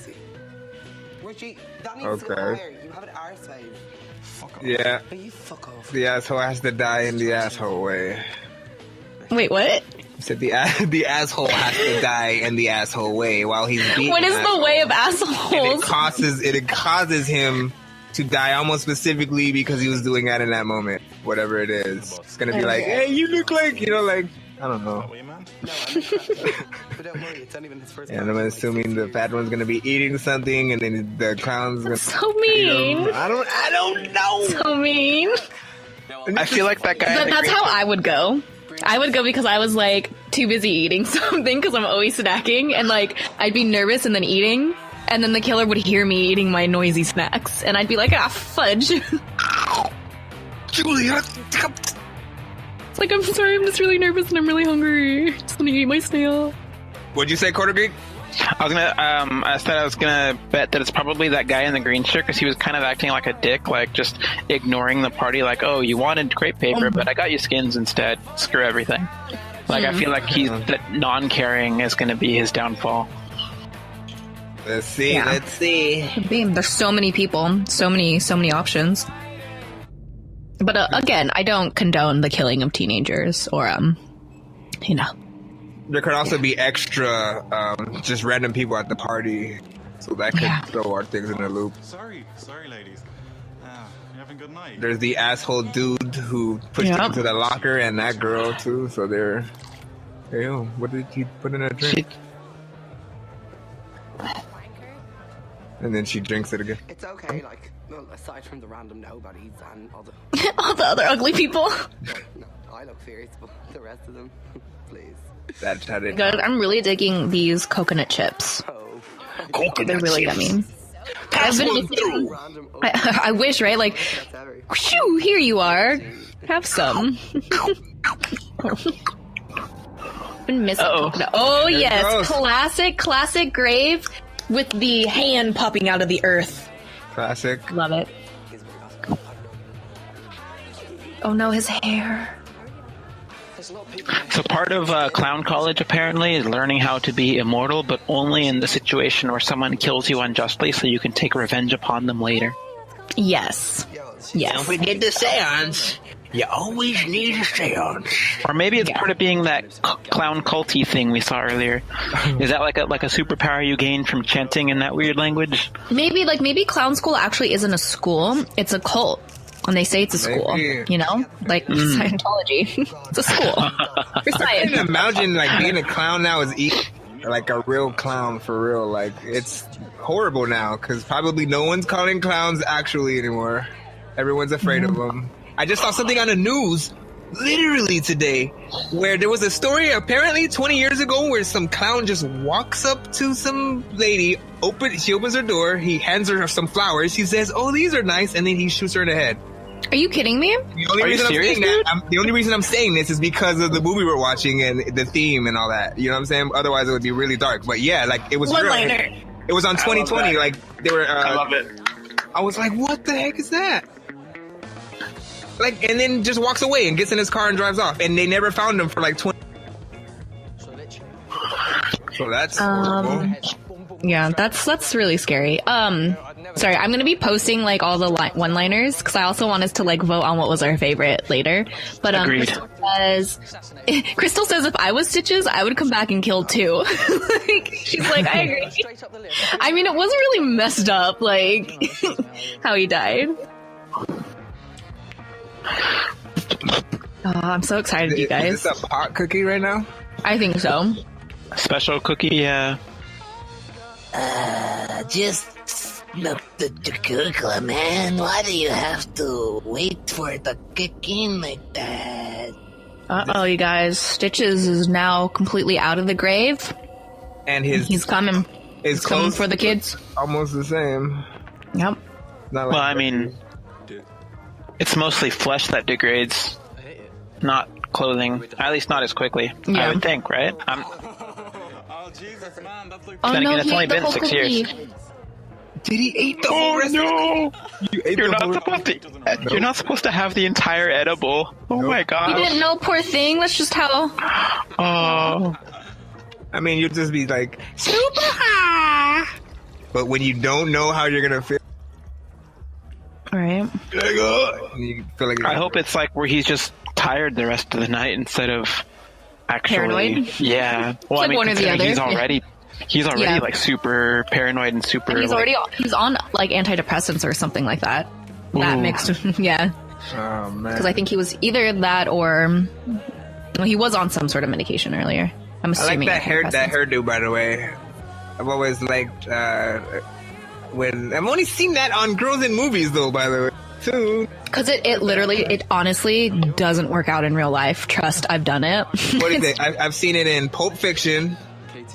Speaker 6: Okay. Yeah. The asshole has to die in the asshole way.
Speaker 2: Wait, what?
Speaker 6: I said the asshole has to die in the asshole way while he's being
Speaker 2: What is the way of assholes?
Speaker 6: And it causes him to die almost specifically because he was doing that in that moment. Whatever it is. It's gonna be like, hey, you look like, like, I don't know. And I'm assuming the fat one's gonna be eating something, and then the clown's gonna...
Speaker 2: So mean.
Speaker 6: I don't know.
Speaker 2: So mean.
Speaker 1: I feel like that guy...
Speaker 2: That's how I would go. I would go because I was, like, too busy eating something because I'm always snacking, and, like, I'd be nervous and then eating, and then the killer would hear me eating my noisy snacks, and I'd be like, fudge.
Speaker 6: Julia!
Speaker 2: It's like, I'm sorry, I'm just really nervous and I'm really hungry. Just want to eat my snail.
Speaker 6: What'd you say, Quarter Geek?
Speaker 1: I said I was gonna bet that it's probably that guy in the green shirt because he was kind of acting like a dick, like just ignoring the party, like, oh, you wanted crepe paper, but I got you skins instead. Screw everything. Like, I feel like that non-caring is gonna be his downfall.
Speaker 6: Let's see.
Speaker 2: There's so many people, so many options. But again, I don't condone the killing of teenagers or,
Speaker 6: There could also be extra, just random people at the party, so that could throw our things in a loop.
Speaker 10: Sorry, ladies. You having a good night?
Speaker 6: There's the asshole dude who pushed him into the locker, and that girl too. So they're, hey, what did he put in her drink? And then she drinks it again.
Speaker 9: It's okay, like, well, aside from the random nobodies and all the...
Speaker 2: all the other ugly people.
Speaker 9: No, I look fierce, but the rest of them, please.
Speaker 6: That's how they...
Speaker 2: God, I'm really digging these coconut chips. They're really yummy. I've been listening... I wish, right? Like, whew, here you are. Have some. Been missing coconut. Oh, yes. Classic grave with the hand popping out of the earth.
Speaker 6: Classic.
Speaker 2: Love it. Oh no, his hair.
Speaker 1: So part of clown college apparently is learning how to be immortal, but only in the situation where someone kills you unjustly so you can take revenge upon them later.
Speaker 2: Yes.
Speaker 3: Don't forget the seance.
Speaker 7: You always need a seance.
Speaker 1: Or maybe it's part of being that clown culty thing we saw earlier. Is that like a superpower you gain from chanting in that weird language?
Speaker 2: Maybe clown school actually isn't a school; it's a cult. And they say it's a school, you know, like Scientology. It's a school for science.
Speaker 6: I can imagine like being a clown now is like a real clown for real. Like it's horrible now because probably no one's calling clowns actually anymore. Everyone's afraid of them. I just saw something on the news literally today where there was a story apparently 20 years ago where some clown just walks up to some lady, she opens her door, he hands her some flowers, she says, "Oh, these are nice," and then he shoots her in the head.
Speaker 2: Are you kidding me?
Speaker 6: The only reason I'm saying this is because of the movie we're watching and the theme and all that. You know what I'm saying? Otherwise it would be really dark. But yeah, like it was
Speaker 3: one-liner.
Speaker 6: It was on 2020. Like they were.
Speaker 1: I love it.
Speaker 6: I was like, what the heck is that? Like, and then just walks away and gets in his car and drives off. And they never found him for like 20. So that's horrible.
Speaker 2: Yeah, that's really scary. Sorry, I'm gonna be posting like all the one-liners because I also want us to like vote on what was our favorite later. But Crystal says if I was Stitches, I would come back and kill too. Like, she's like, I agree. I mean, it wasn't really messed up, like how he died. Oh, I'm so excited, you guys.
Speaker 6: Is this a pot cookie right now?
Speaker 2: I think so.
Speaker 1: Special cookie, yeah.
Speaker 7: Just not the cookie, man. Why do you have to wait for it to kick in like that?
Speaker 2: Uh-oh, you guys. Stitches is now completely out of the grave.
Speaker 6: And
Speaker 2: he's coming. He's coming for the kids.
Speaker 6: Almost the same.
Speaker 2: Yep.
Speaker 6: Not like
Speaker 1: well, I mean, it's mostly flesh that degrades, not clothing. At least not as quickly.
Speaker 2: Yeah.
Speaker 1: I would think, right?
Speaker 2: Oh no,
Speaker 1: it's only been 6 years.
Speaker 6: Did he eat the whole rest?
Speaker 1: No! You're not supposed to have the entire edible. Oh my god!
Speaker 2: You didn't know, poor thing. That's just how.
Speaker 1: Oh.
Speaker 6: I mean, you'll just be like super high. But when you don't know how you're gonna feel,
Speaker 2: right?
Speaker 6: You feel like
Speaker 1: I hope it's like where he's just tired the rest of the night instead of actually
Speaker 2: paranoid.
Speaker 1: Yeah. Well,
Speaker 2: like one or the other.
Speaker 1: He's already like super paranoid and super.
Speaker 2: And he's on like antidepressants or something like that. That mixed, yeah.
Speaker 6: Oh man.
Speaker 2: Because I think he was either that or he was on some sort of medication earlier. I'm assuming.
Speaker 6: I like that hairdo, by the way. I've always liked when I've only seen that on girls in movies though, by the way. Too.
Speaker 2: Because it honestly doesn't work out in real life. Trust, I've done it.
Speaker 6: What is it? I've seen it in Pulp Fiction.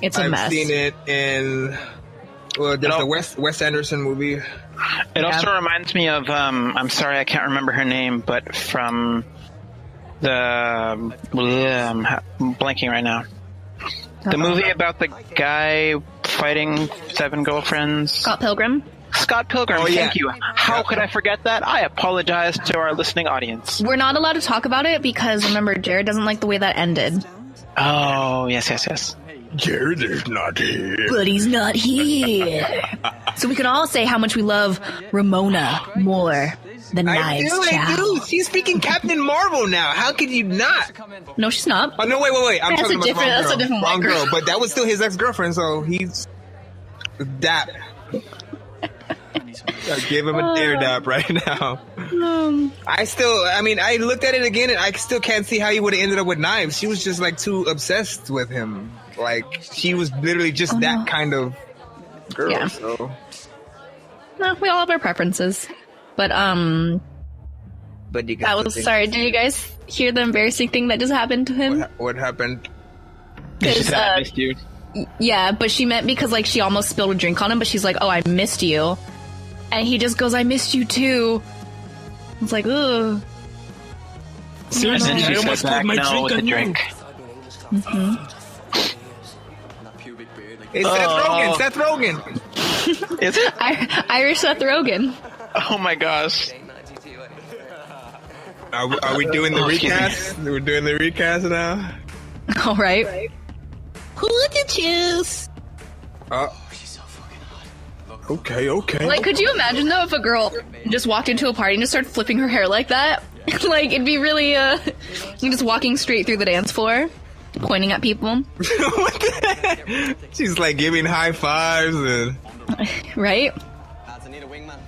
Speaker 2: It's a mess.
Speaker 6: I've seen it in there's the Wes Anderson movie.
Speaker 1: It also reminds me of I'm sorry I can't remember her name, but from the I'm blanking right now. The movie about the guy fighting 7 girlfriends.
Speaker 2: Scott Pilgrim.
Speaker 1: Scott Pilgrim, thank you. How could I forget that? I apologize to our listening audience.
Speaker 2: We're not allowed to talk about it because, remember, Jared doesn't like the way that ended.
Speaker 1: Oh, yes.
Speaker 7: Jared is not here.
Speaker 2: But he's not here. So we can all say how much we love Ramona more than Knives Chow.
Speaker 6: Dude, she's speaking Captain Marvel now. How could you not?
Speaker 2: No, she's not.
Speaker 6: Oh, no, wait. I'm talking about
Speaker 2: that's a different
Speaker 6: wrong girl. But that was still his ex-girlfriend, so he's dap. I give him a dare dap right now. I looked at it again and I still can't see how he would have ended up with Knives. She was just like too obsessed with him. Like she was literally just that kind of girl. Yeah. So.
Speaker 2: No, we all have our preferences. But
Speaker 6: you
Speaker 2: sorry, did you guys hear the embarrassing thing that just happened to him?
Speaker 6: What happened?
Speaker 1: I missed you.
Speaker 2: Yeah, but she meant because like she almost spilled a drink on him, but she's like, "Oh, I missed you," and he just goes, "I missed you too." It's like, ugh.
Speaker 1: Seriously, she almost spilled my drink with the drink.
Speaker 2: Mm-hmm.
Speaker 6: It's Seth Rogen.
Speaker 1: Is it?
Speaker 2: Irish Seth Rogen.
Speaker 1: Oh my gosh.
Speaker 6: Are we doing the recast? We're doing the recast now.
Speaker 2: All right.
Speaker 3: Who would you choose?
Speaker 7: She's so fucking hot. Okay.
Speaker 2: Like, could you imagine though if a girl just walked into a party and just started flipping her hair like that? Like, it'd be really, you're just walking straight through the dance floor, pointing at people.
Speaker 6: She's like giving high fives and...
Speaker 2: Right?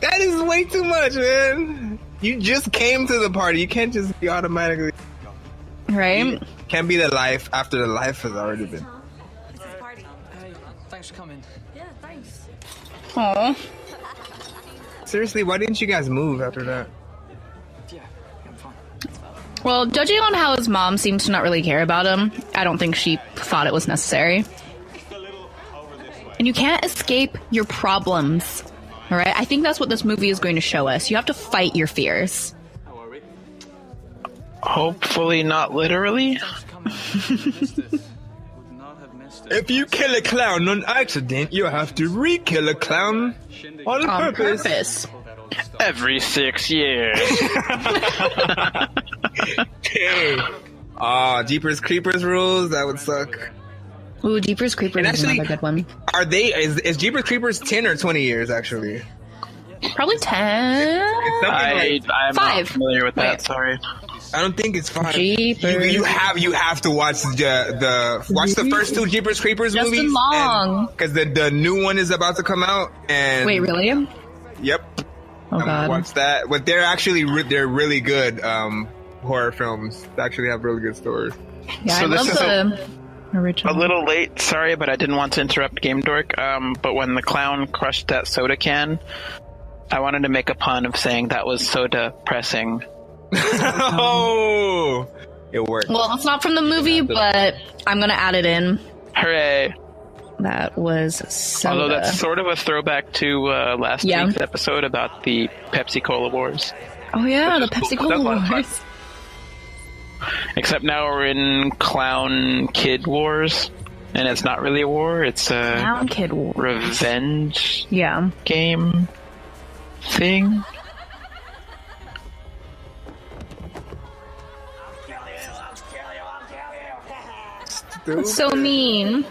Speaker 6: That is way too much, man. You just came to the party. You can't just be automatically...
Speaker 2: Right?
Speaker 6: Can't be the life after the life has already been.
Speaker 13: Hey, thanks for coming.
Speaker 12: Yeah, thanks.
Speaker 2: Aw.
Speaker 6: Seriously, why didn't you guys move after that?
Speaker 13: Yeah, I'm fine.
Speaker 2: Well, judging on how his mom seemed to not really care about him, I don't think she thought it was necessary. And you can't escape your problems. Alright? I think that's what this movie is going to show us. You have to fight your fears.
Speaker 1: Hopefully not literally.
Speaker 6: If you kill a clown on accident, you have to re-kill a clown on purpose.
Speaker 1: Every 6 years.
Speaker 6: Jeepers Creepers rules, that would suck.
Speaker 2: Ooh, Jeepers Creepers is another good one.
Speaker 6: Are they, is Jeepers Creepers 10 or 20 years actually?
Speaker 2: Probably 10.
Speaker 1: I'm
Speaker 2: 5.
Speaker 1: not familiar with that, sorry.
Speaker 6: I don't think it's 5.
Speaker 2: Jeepers.
Speaker 6: You have to watch the first 2 Jeepers Creepers
Speaker 2: Justin
Speaker 6: movies.
Speaker 2: Long.
Speaker 6: Because the new one is about to come out. And
Speaker 2: wait, really?
Speaker 6: Yep.
Speaker 2: Oh god.
Speaker 6: Watch that. But they're actually they're really good horror films. They actually have really good stories.
Speaker 2: Yeah, so I love the original.
Speaker 1: A little late, sorry, but I didn't want to interrupt Game Dork. But when the clown crushed that soda can, I wanted to make a pun of saying that was soda pressing.
Speaker 6: Oh, it worked.
Speaker 2: Well, it's not from the movie, but I'm gonna add it in.
Speaker 1: Hooray!
Speaker 2: That was soda.
Speaker 1: Although that's sort of a throwback to last week's episode about the Pepsi Cola Wars.
Speaker 2: Oh yeah, the Pepsi Cola Wars.
Speaker 1: Except now we're in Clown Kid Wars, and it's not really a war; it's a
Speaker 2: Clown Kid Wars
Speaker 1: revenge
Speaker 2: game
Speaker 1: thing.
Speaker 2: That's so mean.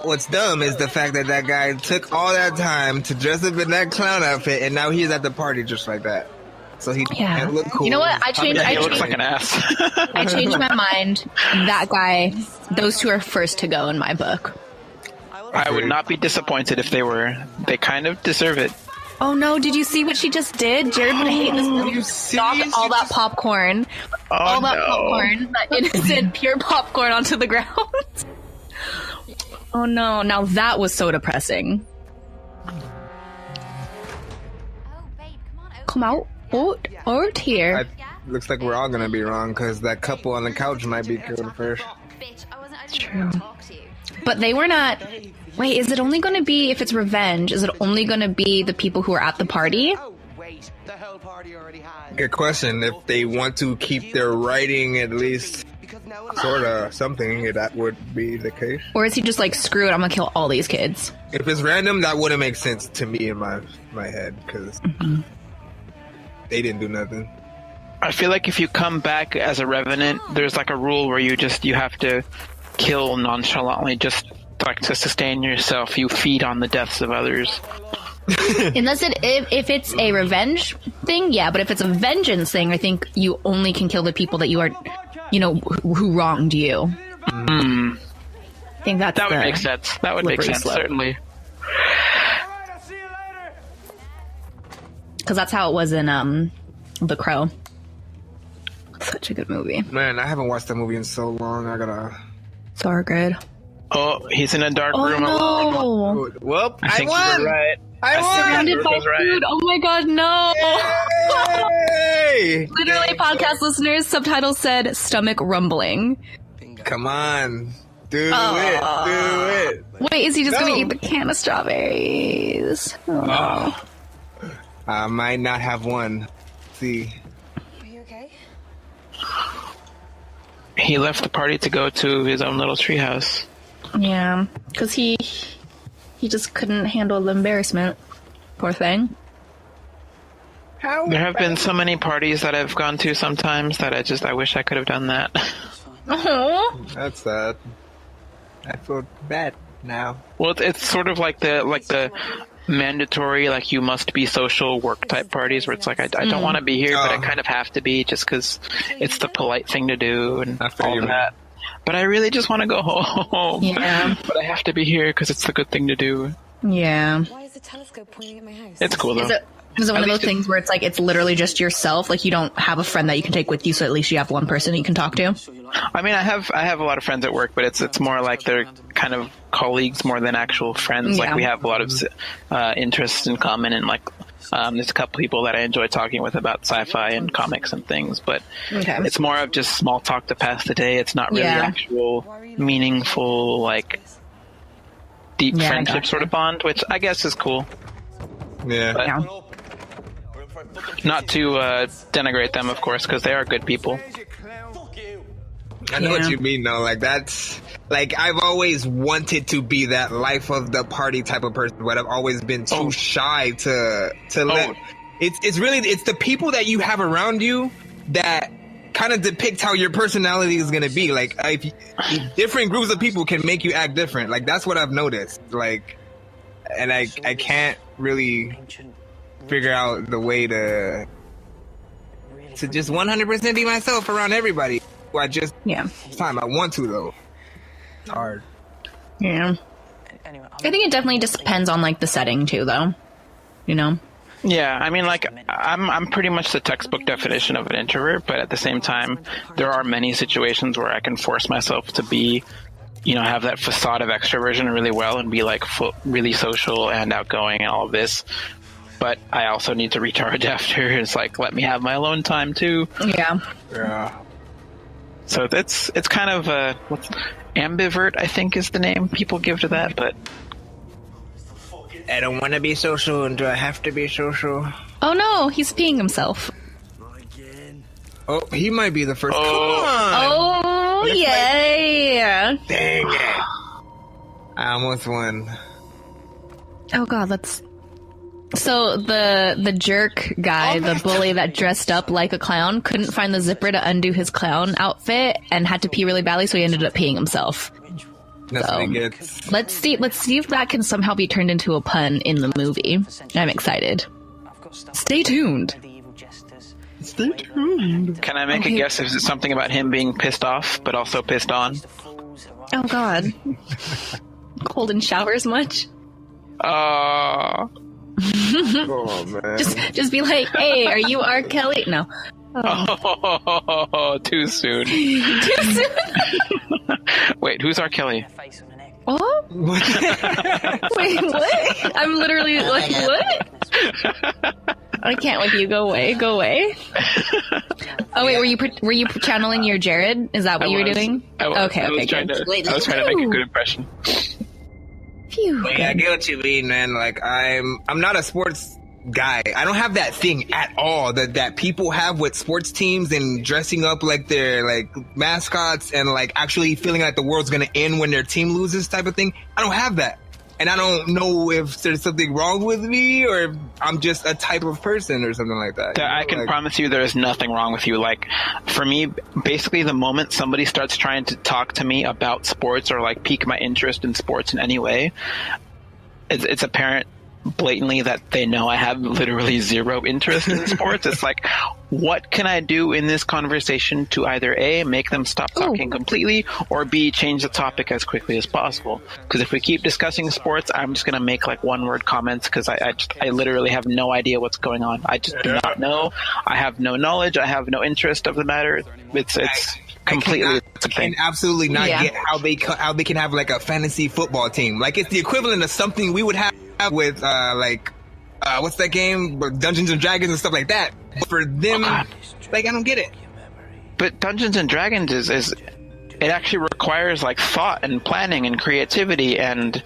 Speaker 6: What's dumb is the fact that that guy took all that time to dress up in that clown outfit, and now he's at the party just like that. So he can't look cool.
Speaker 2: You know what?
Speaker 1: He looks like an ass.
Speaker 2: I changed my mind. That guy, those 2 are first to go in my book.
Speaker 1: I would not be disappointed if they were. They kind of deserve it.
Speaker 2: Oh no, did you see what she just did? Jared would hate this movie. Knocked all that popcorn. Popcorn, that innocent, pure popcorn onto the ground. Oh no, now that was so depressing. Come out. Out here.
Speaker 6: Looks like we're all gonna be wrong, because that couple on the couch might be killed first.
Speaker 2: True. But they were not... Wait, is it only going to be, if it's revenge, is it only going to be the people who are at the party?
Speaker 6: Good question. If they want to keep their writing at least sort of something, that would be the case.
Speaker 2: Or is he just like, screw it, I'm going to kill all these kids?
Speaker 6: If it's random, that wouldn't make sense to me in my head, because they didn't do nothing.
Speaker 1: I feel like if you come back as a revenant, there's like a rule where you have to kill nonchalantly, just like to sustain yourself. You feed on the deaths of others.
Speaker 2: Unless if it's a revenge thing, yeah, but if it's a vengeance thing, I think you only can kill the people that you are, who wronged you.
Speaker 1: I
Speaker 2: think that
Speaker 1: would make sense. That would make sense, certainly.
Speaker 2: Because that's how it was in The Crow. Such a good movie.
Speaker 6: Man, I haven't watched that movie in so long. I gotta.
Speaker 2: So good.
Speaker 1: Oh, he's in a dark room
Speaker 2: no.
Speaker 1: alone.
Speaker 6: Well,
Speaker 1: I think you were right.
Speaker 6: I won!
Speaker 2: Surrounded by food. Oh my god, no!
Speaker 6: Yay!
Speaker 2: Literally, podcast listeners, subtitles said stomach rumbling.
Speaker 6: Come on. Do it.
Speaker 2: Wait, is he just gonna eat the can of strawberries? Oh.
Speaker 6: I might not have one. Let's see.
Speaker 12: Are you okay?
Speaker 1: He left the party to go to his own little treehouse.
Speaker 2: Yeah, because he just couldn't handle the embarrassment. Poor thing.
Speaker 1: There have been so many parties that I've gone to sometimes that I wish I could have done that.
Speaker 2: Oh,
Speaker 6: that's sad. I feel bad now.
Speaker 1: Well, it's sort of like the mandatory, like you must be social work type parties where it's like I don't want to be here, but I kind of have to be just because it's the polite thing to do and all that. But I really just want to go home.
Speaker 2: Yeah.
Speaker 1: But I have to be here because it's the good thing to do.
Speaker 2: Yeah.
Speaker 12: Why is the telescope pointing at my house?
Speaker 1: It's cool though.
Speaker 2: Is it one of those things where it's like it's literally just yourself? Like you don't have a friend that you can take with you, so at least you have one person that you can talk to?
Speaker 1: I mean, I have a lot of friends at work, but it's more like they're kind of colleagues more than actual friends.
Speaker 2: Yeah.
Speaker 1: Like we have a lot of interests in common, and like there's a couple people that I enjoy talking with about sci-fi and comics and things. But it's more of just small talk to pass the day. It's not really actual meaningful, like deep friendship sort of bond, which I guess is cool.
Speaker 6: Yeah.
Speaker 1: Not to denigrate them, of course, because they are good people.
Speaker 6: I know what you mean, though. Like, that's... Like, I've always wanted to be that life of the party type of person, but I've always been too shy to let... It's really... It's the people that you have around you that kind of depict how your personality is going to be. Like, if different groups of people can make you act different. Like, that's what I've noticed. Like, and I can't really figure out the way to just 100% be myself around everybody. I just time I want to though. It's hard.
Speaker 2: Yeah. I think it definitely just depends on like the setting too, though. You know.
Speaker 1: Yeah, I mean, like I'm pretty much the textbook definition of an introvert, but at the same time, there are many situations where I can force myself to be, you know, have that facade of extroversion really well and be like really social and outgoing and all of this. But I also need to recharge after. It's like, let me have my alone time too.
Speaker 2: Yeah.
Speaker 6: Yeah.
Speaker 1: So it's kind of ambivert, I think is the name people give to that. But
Speaker 6: I don't want to be social, and do I have to be social?
Speaker 2: Oh no, he's peeing himself.
Speaker 6: Oh, he might be the first.
Speaker 2: Oh yeah.
Speaker 6: Dang it! I almost won.
Speaker 2: Oh god, So the jerk guy, the bully that dressed up like a clown, couldn't find the zipper to undo his clown outfit and had to pee really badly, so he ended up peeing himself.
Speaker 6: That's
Speaker 2: so,
Speaker 6: what he gets.
Speaker 2: let's see if that can somehow be turned into a pun in the movie. I'm excited. Stay tuned.
Speaker 1: Stay tuned. Can I make a guess? Is it something about him being pissed off, but also pissed on?
Speaker 2: Oh god. Cold in showers much?
Speaker 6: Oh man.
Speaker 2: Just be like, hey, are you R. Kelly? No.
Speaker 1: Oh, too soon.
Speaker 2: Too soon?
Speaker 1: Wait, who's R. Kelly?
Speaker 2: Oh? Wait, what? I'm literally like, what? I can't with you. Go away. Go away. Oh wait, were you channeling your Jared? Is that what you were doing? Okay.
Speaker 1: I was trying to make a good impression.
Speaker 2: Phew.
Speaker 6: Yeah, I get what you mean, man. Like I'm not a sports guy. I don't have that thing at all that people have with sports teams and dressing up like they're like mascots and like actually feeling like the world's gonna end when their team loses type of thing. I don't have that. And I don't know if there's something wrong with me or if I'm just a type of person or something like that.
Speaker 1: I can promise you there is nothing wrong with you. Like, for me, basically the moment somebody starts trying to talk to me about sports or like pique my interest in sports in any way, it's apparent blatantly that they know I have literally zero interest in sports. It's like, what can I do in this conversation to either A, make them stop talking completely, or B, change the topic as quickly as possible? Because if we keep discussing sports, I'm just going to make like one-word comments because I literally have no idea what's going on. I just do not know. I have no knowledge. I have no interest of the matter. It's completely.
Speaker 6: I can absolutely not get how they can have like a fantasy football team. Like it's the equivalent of something we would have with what's that game? Dungeons and Dragons and stuff like that. But for them, like I don't get it.
Speaker 1: But Dungeons and Dragons is it actually requires like thought and planning and creativity and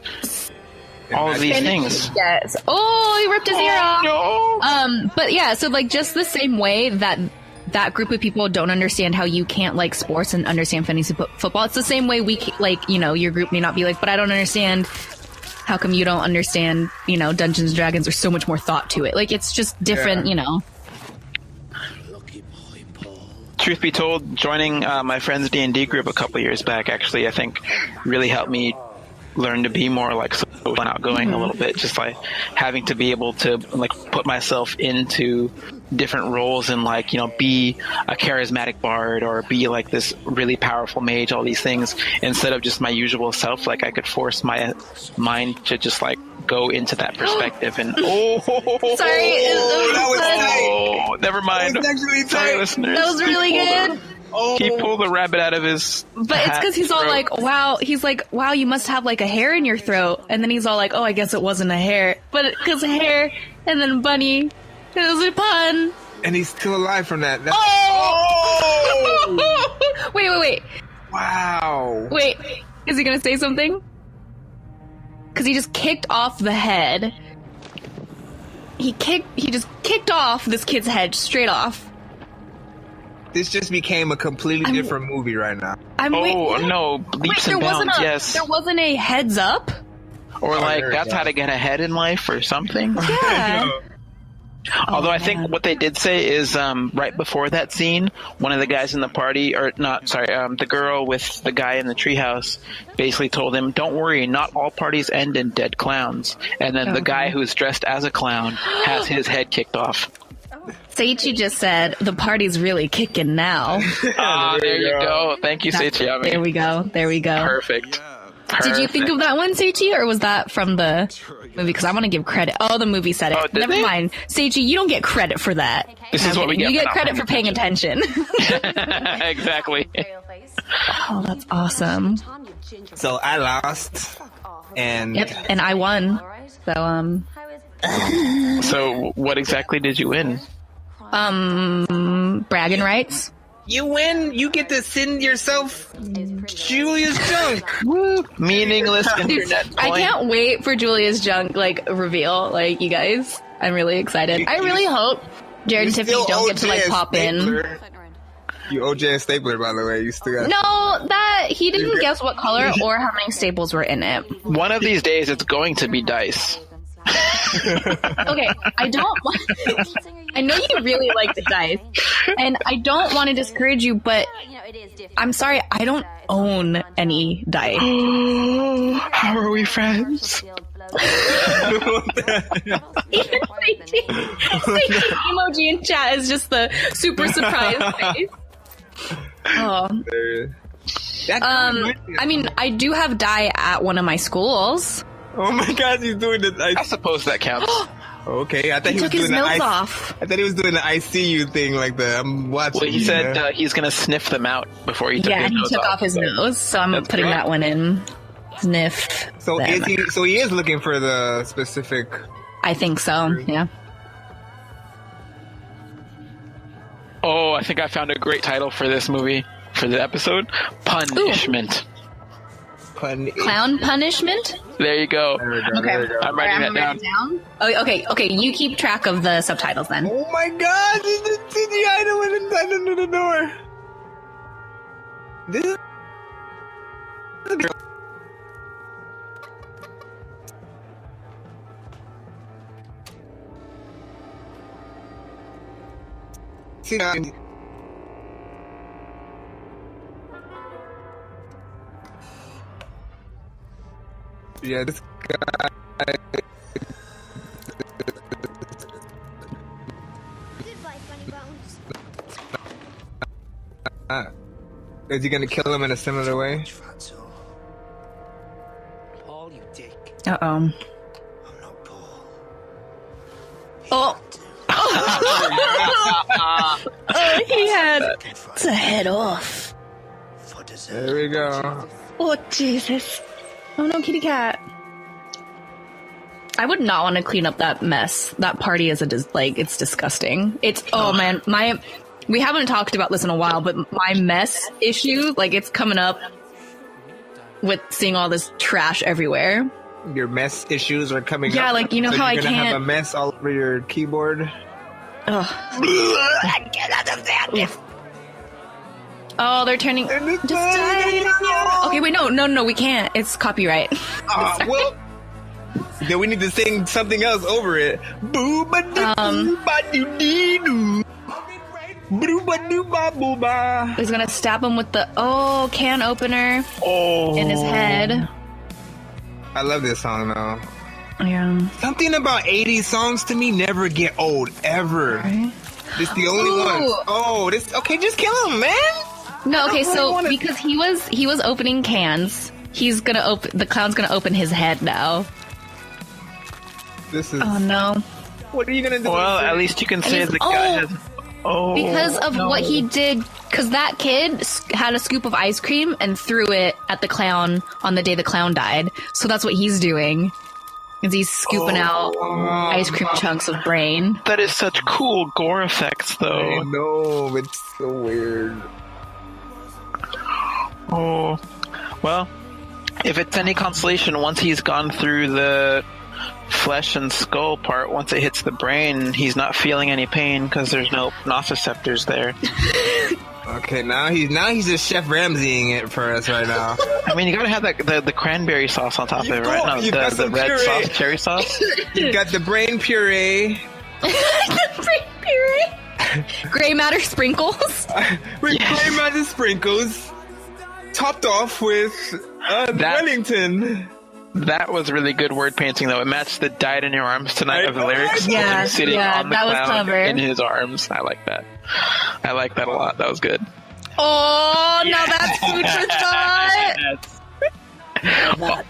Speaker 1: all of these things.
Speaker 2: Yes. Oh, he ripped his ear off.
Speaker 1: No.
Speaker 2: But yeah, so like just the same way that group of people don't understand how you can't like sports and understand fantasy football. It's the same way your group may not be like, but I don't understand. How come you don't understand, Dungeons and Dragons? There's so much more thought to it. Like, it's just different,
Speaker 1: Truth be told, joining my friend's D&D group a couple years back, actually, I think really helped me learn to be more, like, social outgoing a little bit, just like having to be able to like put myself into different roles and like, you know, be a charismatic bard or be like this really powerful mage, all these things, instead of just my usual self. Like I could force my mind to just like go into that perspective and
Speaker 2: sorry,
Speaker 6: that was tight.
Speaker 1: Never mind.
Speaker 6: That was actually tight.
Speaker 1: Sorry, listeners.
Speaker 2: That was really good.
Speaker 1: He pulled the rabbit out of his
Speaker 2: But it's because he's all like, wow, you must have like a hair in your throat. And then he's all like, oh, I guess it wasn't a hair. But because hair and then bunny, it was a pun.
Speaker 6: And he's still alive from that.
Speaker 2: Wait.
Speaker 6: Wow.
Speaker 2: Wait, is he going to say something? Because he just kicked off the head. He just kicked off this kid's head straight off.
Speaker 6: This just became a completely different movie right now.
Speaker 1: No, leaps and bounds, yes.
Speaker 2: There wasn't a heads up?
Speaker 1: Or like, that's how to get ahead in life or something?
Speaker 2: Yeah.
Speaker 1: Although I think what they did say is right before that scene, one of the guys in the party, the girl with the guy in the treehouse basically told him, don't worry, not all parties end in dead clowns. And then the guy who's dressed as a clown has his head kicked off.
Speaker 2: Seichi just said, the party's really kicking now.
Speaker 1: There you go. Thank you, Seichi.
Speaker 2: There we go.
Speaker 1: Perfect.
Speaker 2: Did you think of that one, Seichi, or was that from the movie? Because I want to give credit. Oh, the movie said it. Never mind. Seichi, you don't get credit for that.
Speaker 1: This is what we get.
Speaker 2: You get credit for paying attention.
Speaker 1: Exactly.
Speaker 2: Oh, that's awesome.
Speaker 6: So I lost, and
Speaker 2: and I won. So
Speaker 1: So what exactly did you win?
Speaker 2: Bragging rights.
Speaker 6: You win. You get to send yourself Julia's junk.
Speaker 1: Meaningless internet point.
Speaker 2: I can't wait for Julia's junk reveal. Like, you guys, I'm really excited. I really hope Jared and Tiffany don't get to pop in.
Speaker 6: You OJ a stapler, by the way. You still got
Speaker 2: No, that he didn't guess what color or how many staples were in it.
Speaker 1: One of these days, it's going to be dice.
Speaker 2: Okay, I know you really like the dice, and I don't want to discourage you, but I'm sorry, I don't own any dice.
Speaker 1: How are we friends?
Speaker 2: Even emoji in chat is just the super surprised face. Oh. I mean, I do have die at one of my schools.
Speaker 6: Oh my God, he's doing the.
Speaker 1: I suppose that counts.
Speaker 6: Okay, I thought he was doing the off. I thought he was doing the ICU thing, like the I'm watching.
Speaker 1: Well, he said he's gonna sniff them out before he took his nose off.
Speaker 2: Yeah, he took off his nose, so I'm putting that one in. Sniff.
Speaker 6: So them. He is looking for the specific.
Speaker 2: I think so. Yeah.
Speaker 1: Oh, I think I found a great title for this movie, for the episode. Pun-ishment.
Speaker 2: Clown punishment?
Speaker 1: There you go.
Speaker 2: Okay.
Speaker 1: I'm writing that down.
Speaker 2: Oh, okay. You keep track of the subtitles then.
Speaker 6: Oh my God! The CGI that went inside under the door. This is. Yeah, this guy. Is he gonna kill him in a similar way?
Speaker 2: Uh-oh. Oh. Oh, he had to head off.
Speaker 6: There we go.
Speaker 2: Oh, Jesus. Oh, no, kitty cat. I would not want to clean up that mess. That party is it's disgusting. It's, oh man, we haven't talked about this in a while, but my mess issue, it's coming up with seeing all this trash everywhere.
Speaker 6: Your mess issues are coming up.
Speaker 2: Yeah, you know, so how I can't
Speaker 6: have a mess all over your keyboard.
Speaker 2: Ugh.
Speaker 7: I can't understand this.
Speaker 2: Oh, they're turning. Okay, wait, no, we can't. It's copyright.
Speaker 6: Well, then we need to sing something else over it.
Speaker 2: He's gonna stab him with the can opener in his head.
Speaker 6: I love this song though.
Speaker 2: Yeah.
Speaker 6: Something about 80s songs to me never get old ever.
Speaker 2: Right?
Speaker 6: This the only one. Oh, this okay. Just kill him, man.
Speaker 2: No, okay. So because he was opening cans, he's gonna open. The clown's gonna open his head now.
Speaker 6: This is.
Speaker 2: Oh no.
Speaker 6: What are you gonna do?
Speaker 1: Well, at least you can say the guy has. Oh.
Speaker 2: Because of what he did. Because that kid had a scoop of ice cream and threw it at the clown on the day the clown died. So that's what he's doing. Is he's scooping out ice cream chunks of brain.
Speaker 1: That is such cool gore effects, though.
Speaker 6: I know, it's so weird.
Speaker 1: Oh, well, if it's any consolation, once he's gone through the flesh and skull part, once it hits the brain, he's not feeling any pain because there's no nociceptors there.
Speaker 6: Okay, now he's just Chef Ramsaying it for us right now.
Speaker 1: I mean, you gotta have the cranberry sauce on top of it, right? No, the red
Speaker 6: puree.
Speaker 1: sauce, cherry sauce.
Speaker 6: You got the brain puree.
Speaker 2: The brain puree. Gray matter sprinkles.
Speaker 6: Gray matter sprinkles. Topped off with Wellington.
Speaker 1: That was really good word painting, though. It matched the "Died in Your Arms Tonight" of the lyrics.
Speaker 2: Yeah,
Speaker 1: sitting on the
Speaker 2: that was
Speaker 1: clown
Speaker 2: clever.
Speaker 1: in his arms. I like that. I like that a lot. That was good.
Speaker 2: Oh, now that's food for thought.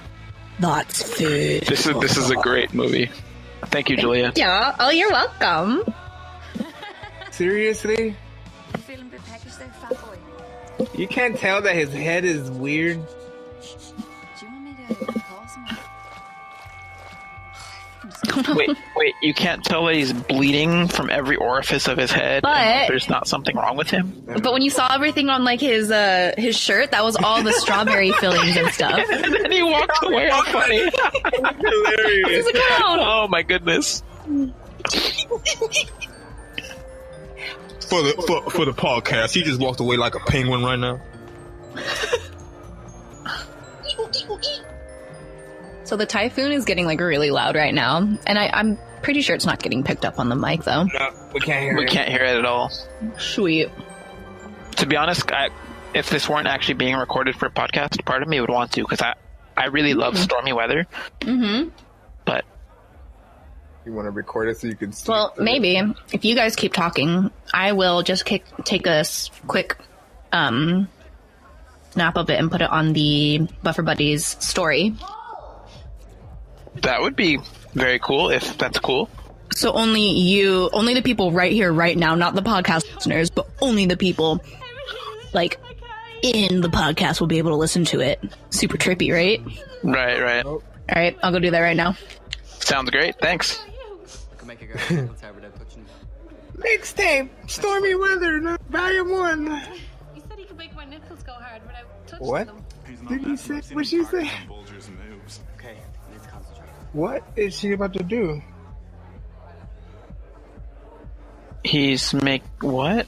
Speaker 7: That's food.
Speaker 1: This is a great movie. Thank you, Julia.
Speaker 2: Yeah. Oh, you're welcome.
Speaker 6: Seriously?
Speaker 8: Feeling a bit peckish there, fat boy?
Speaker 6: You can't tell that his head is weird.
Speaker 8: Do you want me to call someone?
Speaker 1: Wait, you can't tell that he's bleeding from every orifice of his head,
Speaker 2: But-
Speaker 1: and there's not something wrong with him?
Speaker 2: But when you saw everything on like his shirt, that was all the strawberry fillings and stuff.
Speaker 1: And then he walked away. How funny.
Speaker 6: Hilarious.
Speaker 2: He's a clown.
Speaker 1: Oh my goodness.
Speaker 6: For the podcast, he just walked away like a penguin right now.
Speaker 2: So the typhoon is getting like really loud right now, and I'm pretty sure it's not getting picked up on the mic though.
Speaker 6: No, we can't hear it.
Speaker 1: We can't hear it at all.
Speaker 2: Sweet.
Speaker 1: To be honest, if this weren't actually being recorded for a podcast, part of me would want to, because I really love stormy weather.
Speaker 2: Mm-hmm.
Speaker 1: But
Speaker 6: you want to record it so you can see?
Speaker 2: Well, maybe if you guys keep talking, I will just take a quick snap of it and put it on the Buffer Buddies story.
Speaker 1: that would be very cool, if that's cool.
Speaker 2: So only the people right here, right now, not the podcast listeners, but only the people like in the podcast will be able to listen to it. Super trippy, right?
Speaker 1: Right.
Speaker 2: All right, I'll go do that right now.
Speaker 1: Sounds great. Thanks.
Speaker 6: Mixtape, stormy weather, volume 1.
Speaker 12: You said he could make my nipples go hard when I touched
Speaker 6: What?
Speaker 12: them.
Speaker 6: Did he say? What she say?
Speaker 13: Okay, let's concentrate.
Speaker 6: What is she about to do?
Speaker 1: He's what?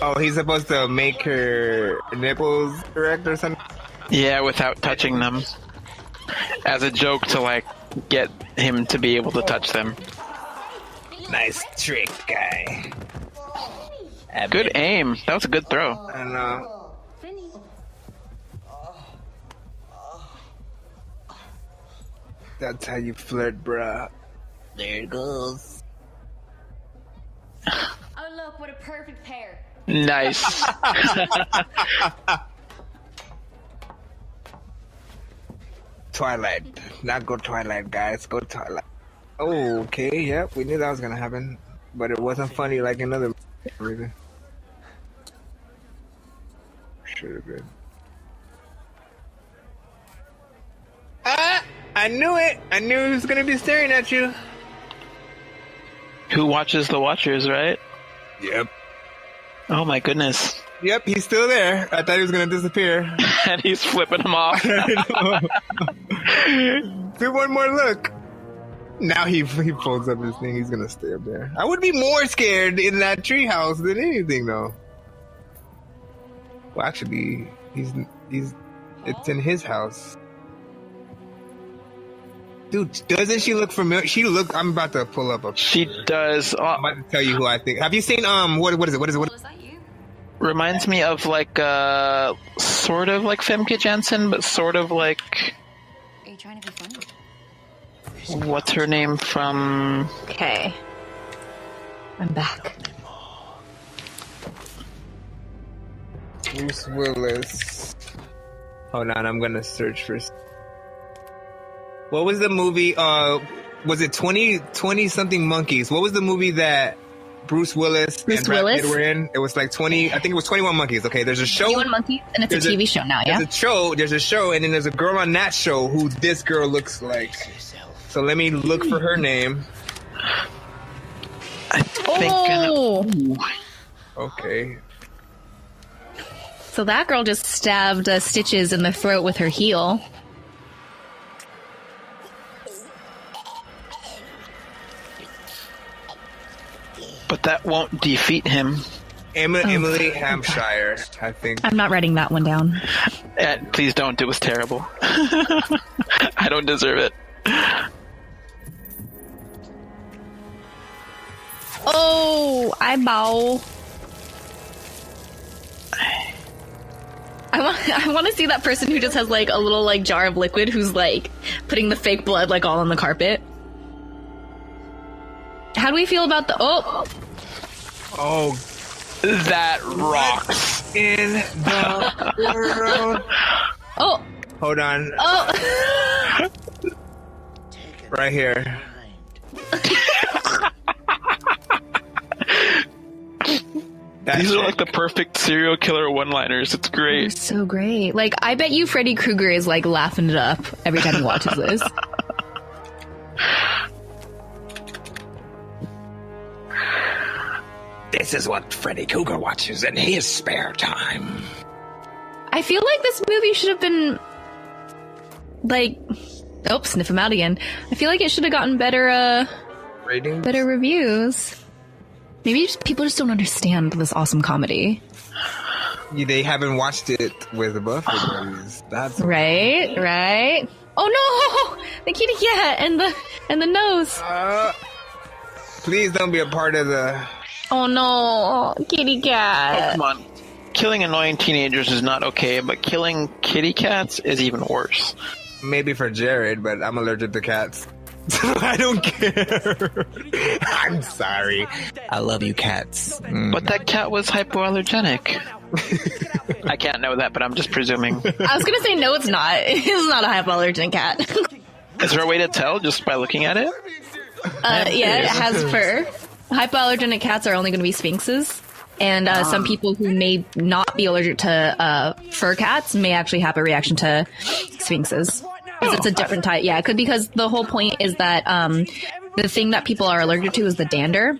Speaker 6: Oh, he's supposed to make her nipples erect or something?
Speaker 1: Yeah, without touching them. As a joke to, like, get him to be able to touch them.
Speaker 6: Nice trick, guy.
Speaker 1: Good aim. That was a good throw.
Speaker 6: I know. That's how you flirt, bruh.
Speaker 7: There it goes.
Speaker 12: Oh, look, what a perfect pair.
Speaker 1: Nice.
Speaker 6: Twilight. Not go Twilight, guys. Go Twilight. Oh, okay. Yep. We knew that was gonna happen. But it wasn't funny like another reason. Should have been. I knew it. I knew he was gonna be staring at you.
Speaker 1: Who watches the Watchers, right?
Speaker 6: Yep.
Speaker 1: Oh my goodness.
Speaker 6: Yep, he's still there. I thought he was gonna disappear.
Speaker 1: And he's flipping him off.
Speaker 6: Do one more look. Now he folds up his thing. He's gonna stay up there. I would be more scared in that treehouse than anything, though. Well, actually, it's in his house. Dude, doesn't she look familiar? I'm about to pull up
Speaker 1: She does.
Speaker 6: I'm about to tell you who I think. Have you seen what is it?
Speaker 1: Reminds me of like sort of like Femke Janssen, but sort of like
Speaker 8: trying to be funny.
Speaker 1: What's her name from?
Speaker 2: Okay. I'm back.
Speaker 6: Bruce Willis. Hold on, I'm gonna search for. What was the movie? Was it 20 something monkeys? What was the movie that Bruce Willis and Brad Pitt were in? It was like 20. I think it was 21 Monkeys. Okay, there's a show.
Speaker 2: 21 Monkeys, and it's a TV show now. Yeah.
Speaker 6: There's a show, and then there's a girl on that show who this girl looks like. So let me look for her name.
Speaker 1: I think.
Speaker 6: Okay.
Speaker 2: So that girl just stabbed Stitches in the throat with her heel.
Speaker 1: But that won't defeat him.
Speaker 6: Emily Hampshire, I think.
Speaker 2: I'm not writing that one down.
Speaker 1: Please don't. It was terrible. I don't deserve it.
Speaker 2: Oh, eyeball. I want to see that person who just has like a little like jar of liquid who's like putting the fake blood like all on the carpet. How do we feel about the
Speaker 6: Oh,
Speaker 1: that rocks
Speaker 6: in the world.
Speaker 2: Oh,
Speaker 6: hold on.
Speaker 2: Oh,
Speaker 6: right here.
Speaker 1: These are like the perfect serial killer one-liners. It's great.
Speaker 2: They're so great. Like, I bet you Freddy Krueger is like laughing it up every time he watches this.
Speaker 7: This is what Freddy Krueger watches in his spare time.
Speaker 2: I feel like this movie should have been like, sniff him out again. I feel like it should have gotten better
Speaker 6: ratings,
Speaker 2: better reviews. Maybe people just don't understand this awesome comedy.
Speaker 6: They haven't watched it with the Buffett buddies. That's
Speaker 2: right. Oh no, the kitty cat and the nose.
Speaker 6: Please don't be a part of the.
Speaker 2: Oh no, kitty cat.
Speaker 1: Oh, come on. Killing annoying teenagers is not okay, but killing kitty cats is even worse.
Speaker 6: Maybe for Jared, but I'm allergic to cats. I don't care. I'm sorry. I love you, cats.
Speaker 1: But that cat was hypoallergenic. I can't know that, but I'm just presuming.
Speaker 2: I was gonna say no, it's not. It's not a hypoallergenic cat.
Speaker 1: Is there a way to tell just by looking at it?
Speaker 2: Yeah, it has fur. Hypoallergenic cats are only going to be sphinxes, and some people who may not be allergic to fur cats may actually have a reaction to sphinxes. Because it's a different type. Yeah, because the whole point is that the thing that people are allergic to is the dander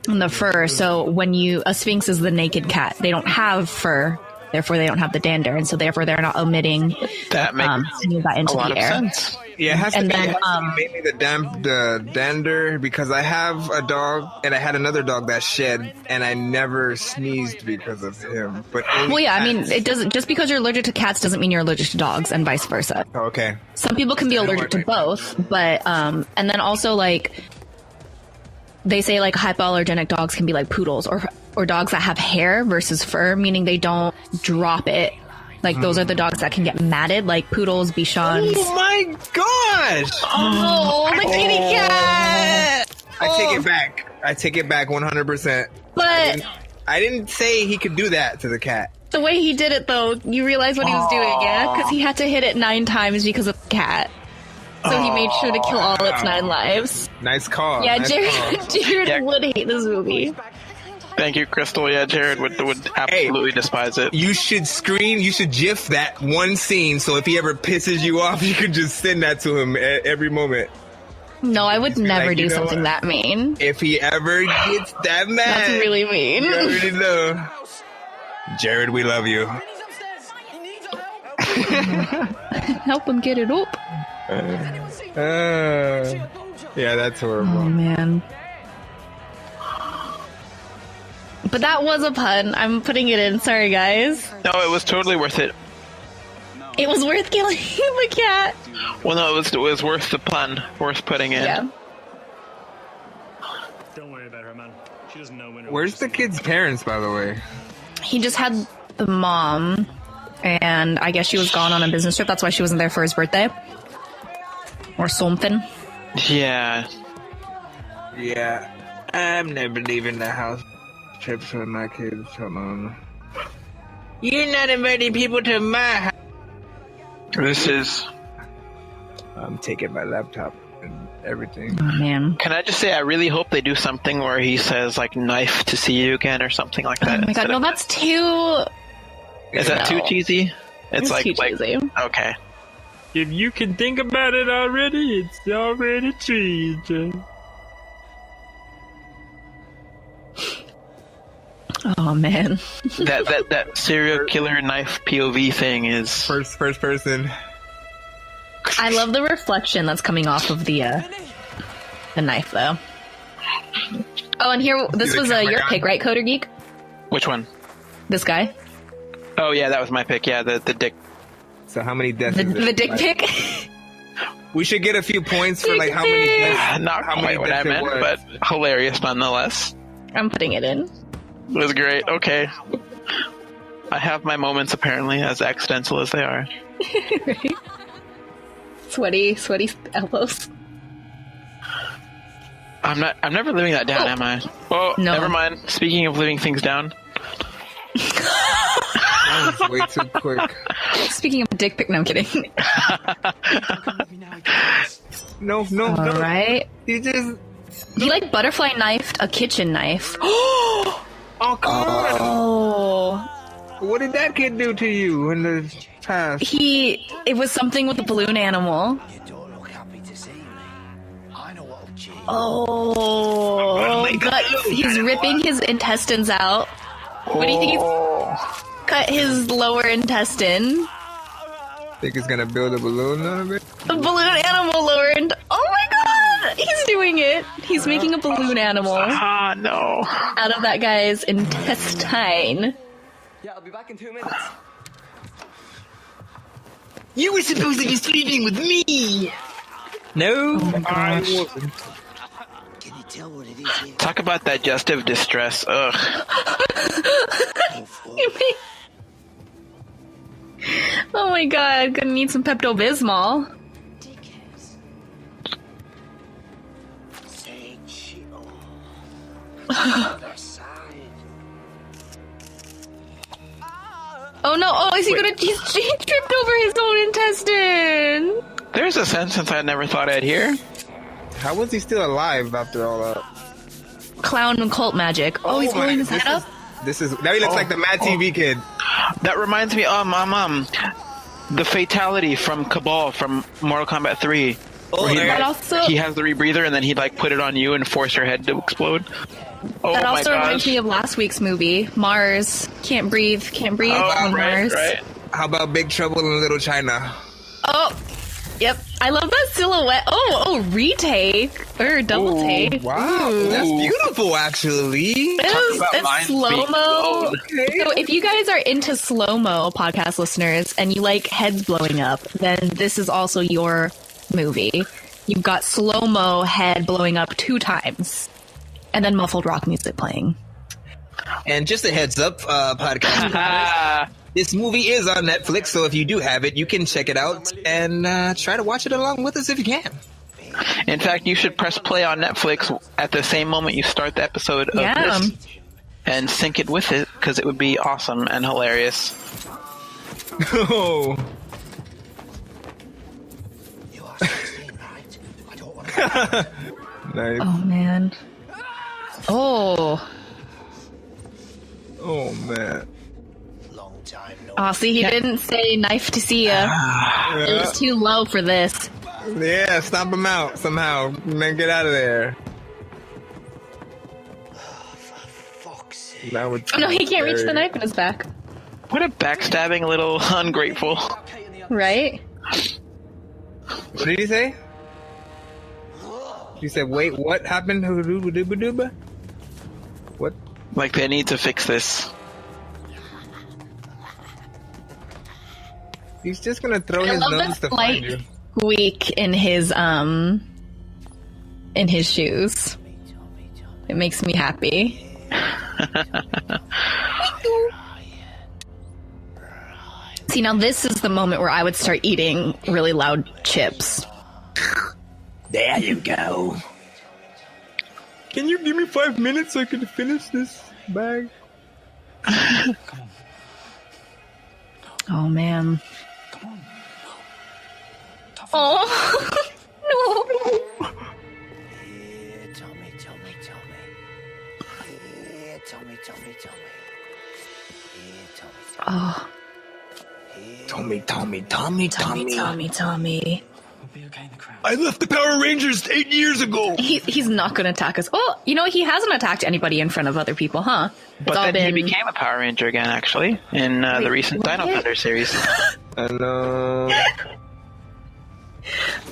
Speaker 2: and the fur. So when a sphinx is the naked cat, they don't have fur, therefore they don't have the dander, and so therefore they're not emitting
Speaker 1: that
Speaker 2: any of that into the air.
Speaker 1: Sense.
Speaker 6: Yeah, it has to be mainly the dander, because I have a dog and I had another dog that shed and I never sneezed because of him. But
Speaker 2: well, yeah, I mean, it doesn't, just because you're allergic to cats doesn't mean you're allergic to dogs, and vice versa.
Speaker 6: Okay.
Speaker 2: Some people can be allergic to both, but and then also like they say like hypoallergenic dogs can be like poodles or dogs that have hair versus fur, meaning they don't drop it. Like, those are the dogs that can get matted, like poodles, Bichons.
Speaker 6: Oh my gosh!
Speaker 2: Oh, the kitty cat!
Speaker 6: I take it back 100%.
Speaker 2: But
Speaker 6: I didn't say he could do that to the cat.
Speaker 2: The way he did it, though, you realize what he was doing, yeah? Because he had to hit it 9 times because of the cat. So he made sure to kill all its 9 lives.
Speaker 6: Nice call.
Speaker 2: Yeah,
Speaker 6: nice
Speaker 2: Jared would hate this movie.
Speaker 1: Thank you, Crystal. Yeah, Jared would absolutely despise it.
Speaker 6: You should GIF that one scene, so if he ever pisses you off, you can just send that to him at every moment.
Speaker 2: No, I would never do something that mean.
Speaker 6: If he ever gets that mad.
Speaker 2: That's really mean.
Speaker 6: You already know. Jared, we love you.
Speaker 2: Help him get it up.
Speaker 6: Yeah, that's horrible.
Speaker 2: Oh, man. But that was a pun. I'm putting it in. Sorry, guys.
Speaker 1: No, it was totally worth it.
Speaker 2: It was worth killing the cat.
Speaker 1: Well, no, it was worth the pun. Worth putting in.
Speaker 2: Yeah.
Speaker 14: Don't worry about her, man. She doesn't know when.
Speaker 6: Where's the kid's parents, by the way?
Speaker 2: He just had the mom, and I guess she was gone on a business trip. That's why she wasn't there for his birthday. Or something.
Speaker 1: Yeah.
Speaker 6: Yeah. I'm never leaving the house. Trips with my kids. Hold on. You're not inviting people to my house.
Speaker 1: This is...
Speaker 6: I'm taking my laptop and everything.
Speaker 2: Oh, man.
Speaker 1: Can I just say, I really hope they do something where he says, like, knife to see you again or something like that.
Speaker 2: Oh my god, no, that's too...
Speaker 1: Is that too cheesy?
Speaker 2: It's like, too cheesy.
Speaker 1: Okay.
Speaker 15: If you can think about it already, it's already cheesy.
Speaker 2: Oh man.
Speaker 1: that serial killer knife POV thing is
Speaker 6: first person.
Speaker 2: I love the reflection that's coming off of the knife though. Oh, and here this was your pick, right, Coder Geek?
Speaker 1: Which one?
Speaker 2: This guy.
Speaker 1: Oh yeah, that was my pick. Yeah, the dick.
Speaker 6: So how many deaths?
Speaker 2: The dick pic.
Speaker 6: We should get a few points for like how many deaths.
Speaker 1: Not
Speaker 6: how
Speaker 1: quite what I meant, but hilarious nonetheless.
Speaker 2: I'm putting it in.
Speaker 1: It was great. Okay. I have my moments apparently, as accidental as they are.
Speaker 2: Right? Sweaty elbows.
Speaker 1: I'm never living that down, am I? Oh, no. Never mind. Speaking of living things down.
Speaker 6: That was way too quick.
Speaker 2: Speaking of dick pic, no, I'm kidding.
Speaker 6: No.
Speaker 2: All right.
Speaker 6: He
Speaker 2: like butterfly knifed a kitchen knife.
Speaker 6: Oh, come on.
Speaker 2: Oh.
Speaker 6: What did that kid do to you in the past?
Speaker 2: It was something with the balloon animal.
Speaker 7: You don't look happy to see me. I know what'll change.
Speaker 2: Oh, he's ripping his intestines out. What do you think he's cut his lower intestine?
Speaker 6: Think he's gonna build a balloon out of it?
Speaker 2: A balloon animal lower oh my god! He's doing it! He's making a balloon animal.
Speaker 1: Ah, no.
Speaker 2: Out of that guy's intestine.
Speaker 9: Yeah, I'll be back in 2 minutes.
Speaker 3: You were supposed to be sleeping with me!
Speaker 6: No,
Speaker 2: I
Speaker 6: wasn't.
Speaker 7: Can you tell what it is here?
Speaker 1: Talk about digestive distress. Ugh.
Speaker 2: Oh my god, gonna need some Pepto-Bismol. Oh no, he's tripped over his own intestine!
Speaker 1: There's a sentence I never thought I'd hear.
Speaker 6: How was he still alive after all that?
Speaker 2: Clown and cult magic. Oh, he's holding his head up?
Speaker 6: Now he looks like the Mad TV kid.
Speaker 1: That reminds me, the fatality from Cabal from Mortal Kombat 3. He has the rebreather and then he'd like put it on you and force your head to explode. Oh,
Speaker 2: that also reminds me of last week's movie, Mars. Can't breathe on Mars.
Speaker 1: Right.
Speaker 6: How about Big Trouble in Little China?
Speaker 2: Oh, yep. I love that silhouette. Oh, retake or double take.
Speaker 6: Wow, that's beautiful, actually.
Speaker 2: It's slow-mo. Okay. So if you guys are into slow-mo, podcast listeners, and you like heads blowing up, then this is also your movie. You've got slow-mo head blowing up 2 times. And then muffled rock music playing.
Speaker 6: And just a heads up, podcast. This movie is on Netflix, so if you do have it, you can check it out and try to watch it along with us if you can.
Speaker 1: In fact, you should press play on Netflix at the same moment you start the episode of this and sync it with it, because it would be awesome and hilarious.
Speaker 6: Oh.
Speaker 7: You are 16, right? I don't want to.
Speaker 6: Nice.
Speaker 2: Oh, man. Oh,
Speaker 6: man.
Speaker 7: Long time no.
Speaker 2: Oh, see, he didn't say knife to see ya. It was too low for this.
Speaker 6: Yeah, stomp him out somehow. Man, get out of there.
Speaker 7: For fuck's sake.
Speaker 6: That would
Speaker 2: Oh no, he can't reach the knife in his back.
Speaker 1: What a backstabbing little ungrateful.
Speaker 2: Right?
Speaker 6: What did he say? He said, wait, what happened? What?
Speaker 1: Like they need to fix this.
Speaker 6: He's just gonna throw his nose to find you.
Speaker 2: Squeak in his shoes. It makes me happy. See, now this is the moment where I would start eating really loud chips.
Speaker 7: There you go.
Speaker 6: Can you give me 5 minutes so I can finish this bag?
Speaker 2: Oh man. Oh no. Oh. Tommy.
Speaker 6: I left the Power Rangers 8 years ago.
Speaker 2: He's not going to attack us. Oh, you know, he hasn't attacked anybody in front of other people, huh?
Speaker 1: But then he became a Power Ranger again, actually, in the recent Dino Thunder series.
Speaker 6: Hello.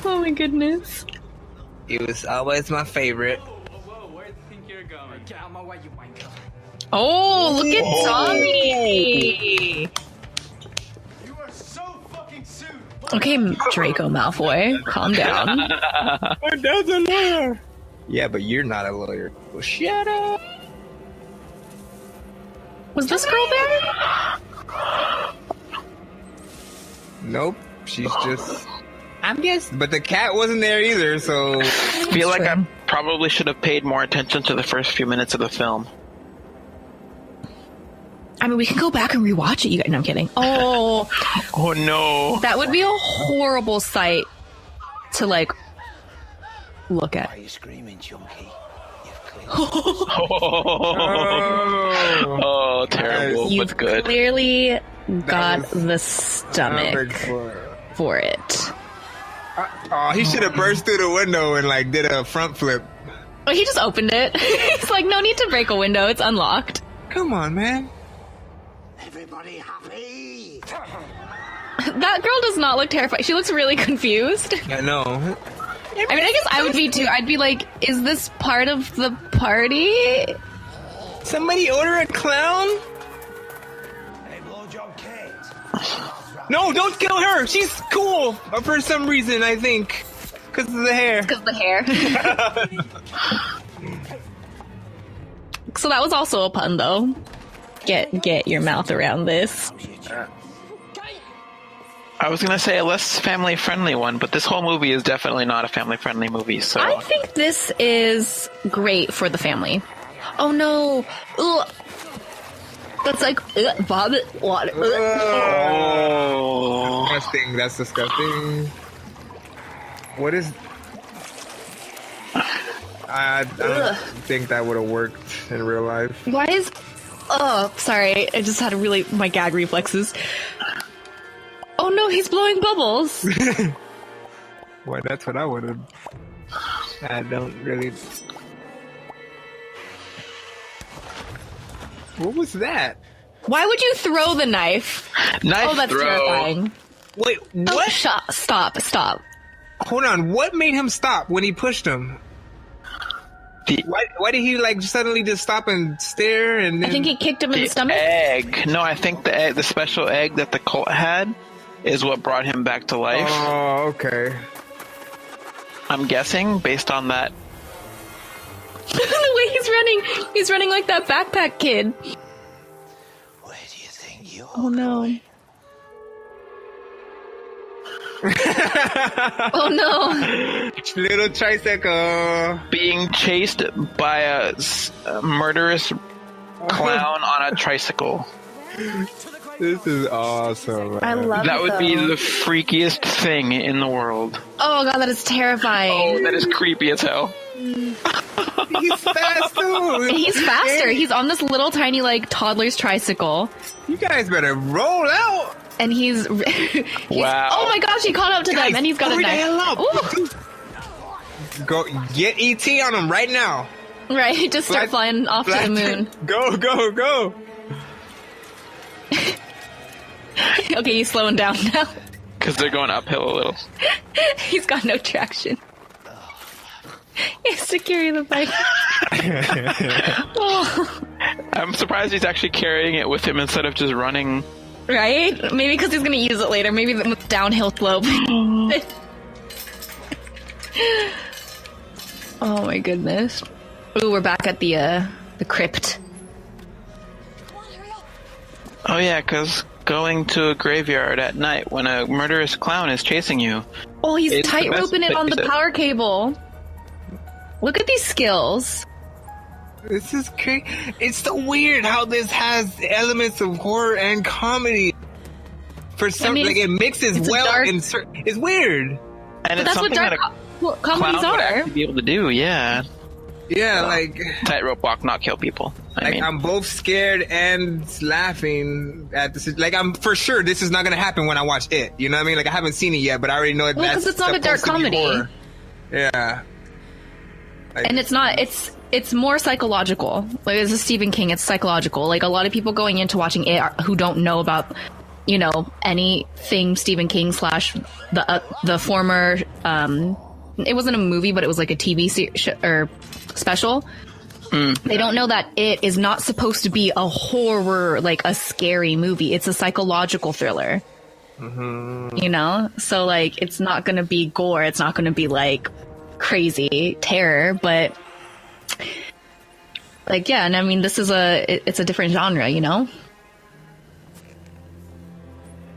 Speaker 2: Oh my goodness.
Speaker 6: He was always my favorite.
Speaker 13: Where do you think you're going? Get out of my way, you wanker.
Speaker 2: Oh, look at Tommy.
Speaker 13: You are so fucking soon.
Speaker 2: Okay, Draco Malfoy, calm down.
Speaker 6: My dad's a lawyer. Yeah, but you're not a lawyer. Well, shut up.
Speaker 2: Was this girl there?
Speaker 6: Nope, she's just... I'm just... But the cat wasn't there either, so...
Speaker 1: I feel like I probably should have paid more attention to the first few minutes of the film.
Speaker 2: I mean, we can go back and rewatch it. You guys, no, I'm kidding. Oh.
Speaker 1: Oh no.
Speaker 2: That would be a horrible sight to, like, look at.
Speaker 7: Why are you screaming, Chunky?
Speaker 1: Oh, terrible,
Speaker 2: You
Speaker 1: but good.
Speaker 2: clearly got the stomach for it.
Speaker 6: Oh, he should have burst through the window and, like, did a front flip.
Speaker 2: Oh, he just opened it. He's like, no need to break a window. It's unlocked.
Speaker 6: Come on, man.
Speaker 7: Everybody happy?
Speaker 2: That girl does not look terrified. She looks really confused.
Speaker 6: I know.
Speaker 2: I mean, I guess I would be too. I'd be like, is this part of the party?
Speaker 6: Somebody order a clown?
Speaker 7: Hey, blowjob Kate.
Speaker 6: No, don't kill her. She's cool. For some reason, I think. Because of the hair.
Speaker 2: Because of the hair. So that was also a pun, though. Get your mouth around this.
Speaker 1: I was going to say a less family-friendly one, but this whole movie is definitely not a family-friendly movie, so...
Speaker 2: I think this is great for the family. Oh, no. Ugh. That's like, vomit water.
Speaker 6: Oh. Disgusting. That's disgusting. What is... I don't think that would have worked in real life.
Speaker 2: Why is... Oh, sorry. I just had my gag reflexes. Oh no, he's blowing bubbles.
Speaker 6: Well, that's what I would have. I don't really... What was that?
Speaker 2: Why would you throw the knife?
Speaker 1: Knife
Speaker 2: that's
Speaker 1: throw.
Speaker 2: terrifying.
Speaker 6: Wait, what?
Speaker 2: Oh, stop.
Speaker 6: Hold on, what made him stop when he pushed him? Why did he like suddenly just stop and stare? And then...
Speaker 2: I think he kicked him in the stomach.
Speaker 1: Egg. No, I think the special egg that the cult had is what brought him back to life.
Speaker 6: Oh, okay.
Speaker 1: I'm guessing based on that.
Speaker 2: The way he's running like that backpack kid.
Speaker 7: Where do you think you're
Speaker 2: Oh no. Oh no.
Speaker 6: Little tricycle.
Speaker 1: Being chased by a murderous clown on a tricycle.
Speaker 6: This is awesome.
Speaker 2: I love
Speaker 1: that
Speaker 2: it.
Speaker 1: Would be the freakiest thing in the world.
Speaker 2: Oh god, that is terrifying.
Speaker 1: Oh, that is creepy as hell.
Speaker 6: He's fast too.
Speaker 2: He's faster. He's on this little tiny like toddler's tricycle.
Speaker 6: You guys better roll out.
Speaker 2: And he's
Speaker 1: wow.
Speaker 2: Oh my gosh, he caught up to them and he's got a knife.
Speaker 6: Go get ET on him right now.
Speaker 2: Right, just start flying off to the moon.
Speaker 6: Go.
Speaker 2: Okay, he's slowing down now.
Speaker 1: Because they're going uphill a little.
Speaker 2: He's got no traction. He has to carry the bike. Oh.
Speaker 1: I'm surprised he's actually carrying it with him instead of just running.
Speaker 2: Right? Maybe because he's going to use it later. Maybe with downhill slope. Oh my goodness. Ooh, we're back at the crypt.
Speaker 1: Oh yeah, because going to a graveyard at night when a murderous clown is chasing you.
Speaker 2: Oh, he's tight-roping it on the power cable. Look at these skills.
Speaker 6: This is crazy. It's so weird how this has elements of horror and comedy. For some, like it mixes well. It's weird.
Speaker 1: And it's something that
Speaker 2: comedies
Speaker 1: would actually be able to do. Yeah.
Speaker 6: Yeah, like
Speaker 1: tightrope walk, not kill people.
Speaker 6: I'm both scared and laughing at this. Like, I'm for sure this is not gonna happen when I watch it. You know what I mean? Like, I haven't seen it yet, but I already know that's
Speaker 2: because it's not a dark comedy.
Speaker 6: Yeah. Like,
Speaker 2: and it's not. It's more psychological. Like, it's a Stephen King. It's psychological. Like, a lot of people going into watching it who don't know about, you know, anything Stephen King / the former. It wasn't a movie, but it was like a TV or special. They don't know that it is not supposed to be a horror, like a scary movie. It's a psychological thriller. You know? So, like, it's not going to be gore. It's not going to be, like, crazy terror. But, like, yeah. And I mean, this is it's a different genre, you know?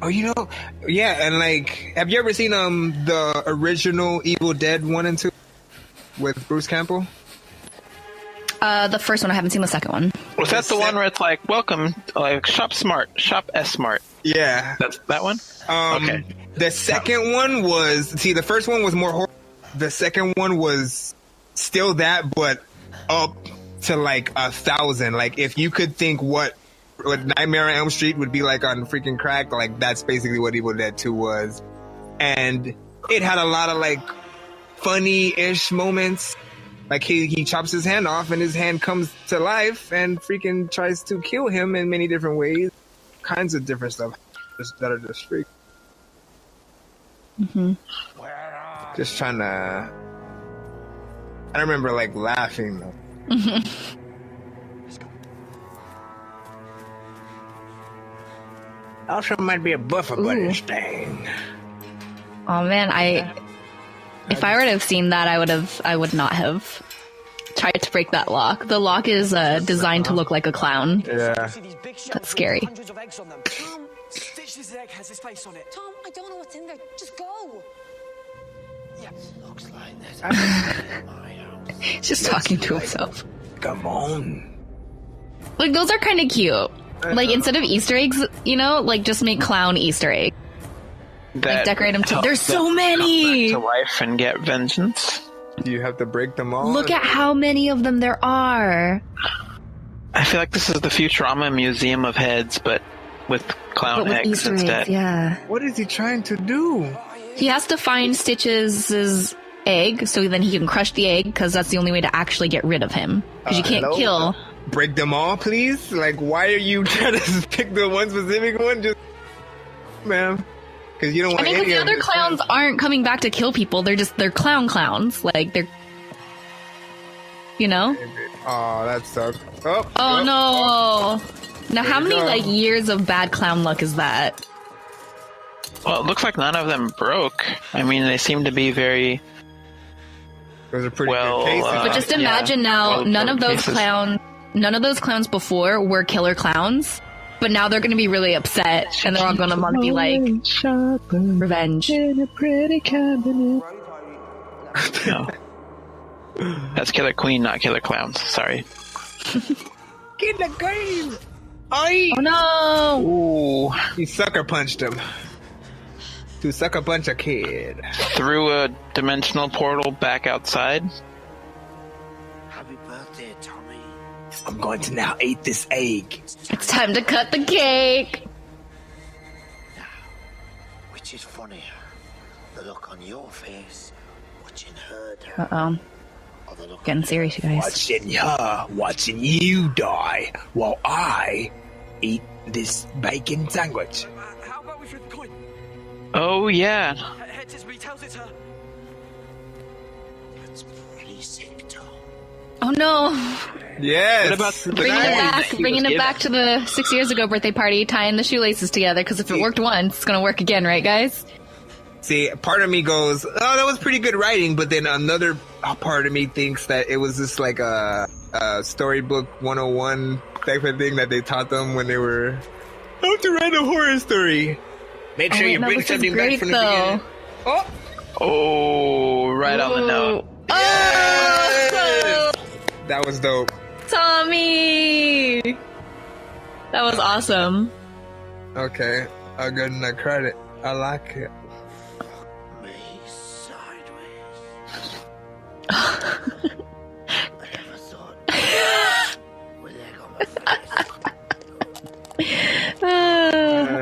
Speaker 6: Oh, you know, yeah, and like, have you ever seen the original Evil Dead 1 and 2 with Bruce Campbell?
Speaker 2: The first one. I haven't seen the second one.
Speaker 1: Was that the one where it's like, welcome, like, shop smart, shop S smart?
Speaker 6: Yeah,
Speaker 1: that's that one. Okay.
Speaker 6: The second one was the first one was more horror. The second one was still that, but up to like 1,000. Like, if you could think what Nightmare on Elm Street would be like on freaking crack, like that's basically what Evil Dead 2 was. And it had a lot of like funny-ish moments. Like he chops his hand off and his hand comes to life and freaking tries to kill him in many different ways. Kinds of different stuff that are just freak. Just trying to... I remember like laughing though. Also might be a buffer buddy thing.
Speaker 2: Oh man, if I were to have seen that, I would not have tried to break that lock. The lock is designed to look like a clown.
Speaker 6: Yeah.
Speaker 2: That's scary.
Speaker 16: Stitch this egg has his face on it.
Speaker 12: Tom, I don't know what's in there. Just go.
Speaker 7: Yeah, looks like this.
Speaker 2: He's just talking to himself.
Speaker 6: Come on.
Speaker 2: Like, those are kind of cute. Like, instead of Easter eggs, you know, like, just make clown Easter egg. Like, decorate them to... There's so many!
Speaker 1: To life and get vengeance.
Speaker 6: You have to break them all?
Speaker 2: Look at how many of them there are.
Speaker 1: I feel like this is the Futurama Museum of Heads, but with clown eggs
Speaker 2: Easter
Speaker 1: instead.
Speaker 2: Eggs, yeah.
Speaker 6: What is he trying to do?
Speaker 2: He has to find Stitch's egg, so then he can crush the egg, because that's the only way to actually get rid of him. Because you can't kill...
Speaker 6: Break them all, please? Like, why are you trying to pick the one specific one? Just, ma'am. Because you don't want any of
Speaker 2: the other clowns aren't coming back to kill people. They're clowns. Like, they're... You know?
Speaker 6: Oh, that sucks.
Speaker 2: Oh, no. Now, how many, like, years of bad clown luck is that?
Speaker 1: Well, it looks like none of them broke. I mean, they seem to be very...
Speaker 6: Those are pretty good cases.
Speaker 2: But just imagine now, none of those clowns before were killer clowns, but now they're going to be really upset, and they're all going to want to be like, revenge.
Speaker 1: In a pretty cabinet. No. That's Killer Queen, not Killer Clowns. Sorry.
Speaker 6: Killer Queen! Oh
Speaker 2: no!
Speaker 1: Ooh.
Speaker 6: He sucker punched him. To sucker punch a kid.
Speaker 1: Through a dimensional portal back outside.
Speaker 7: Happy birthday, Tommy.
Speaker 6: I'm going to now eat this egg.
Speaker 2: It's time to cut the cake.
Speaker 7: Now, which is funnier? The look on your face, watching her die.
Speaker 2: Uh-oh. Getting serious, you guys.
Speaker 6: Watching her, watching you die, while I eat this bacon sandwich.
Speaker 16: How about we flip the coin?
Speaker 1: Oh, yeah.
Speaker 16: Heads it's me, tails it's her.
Speaker 7: That's pretty sick, Tom.
Speaker 2: Oh, no.
Speaker 6: Yes.
Speaker 1: What about
Speaker 2: Bringing it back to the 6 years ago birthday party, tying the shoelaces together, because if it worked once, it's going to work again, right, guys?
Speaker 6: See, part of me goes, oh, that was pretty good writing, but then another part of me thinks that it was just like a storybook 101 type of thing that they taught them when they were How to write a horror story. Make sure you bring something back from the beginning.
Speaker 1: Oh, right on the note.
Speaker 6: Yes! That was dope.
Speaker 2: Tommy! That was awesome.
Speaker 6: Okay, I'll go to the credit. I like it.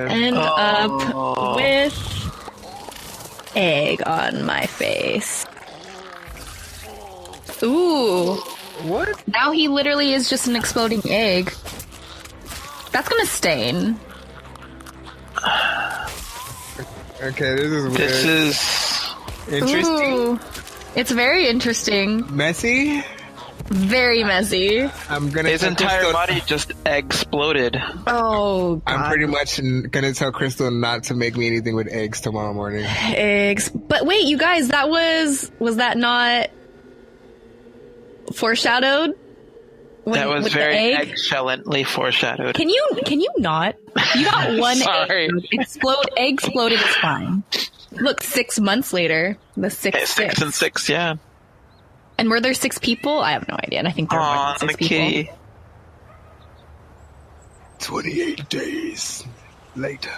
Speaker 2: End up with egg on my face. Ooh.
Speaker 6: What?
Speaker 2: Now he literally is just an exploding egg. That's gonna stain.
Speaker 6: Okay, this is weird.
Speaker 1: This is
Speaker 6: interesting.
Speaker 2: Ooh. It's very interesting.
Speaker 6: Messy?
Speaker 2: Very messy.
Speaker 6: I'm gonna.
Speaker 1: His entire body just exploded.
Speaker 2: Oh, God.
Speaker 6: I'm pretty much gonna tell Crystal not to make me anything with eggs tomorrow morning.
Speaker 2: Eggs. But wait, you guys, that was that not foreshadowed?
Speaker 1: That was very excellently foreshadowed.
Speaker 2: Can you not? You got one
Speaker 1: Sorry.
Speaker 2: egg exploded is fine. Look, 6 months later, the
Speaker 1: 6 and 6, yeah.
Speaker 2: And were there 6 people? I have no idea. And I think there were more than 6 people.
Speaker 6: 28 days later.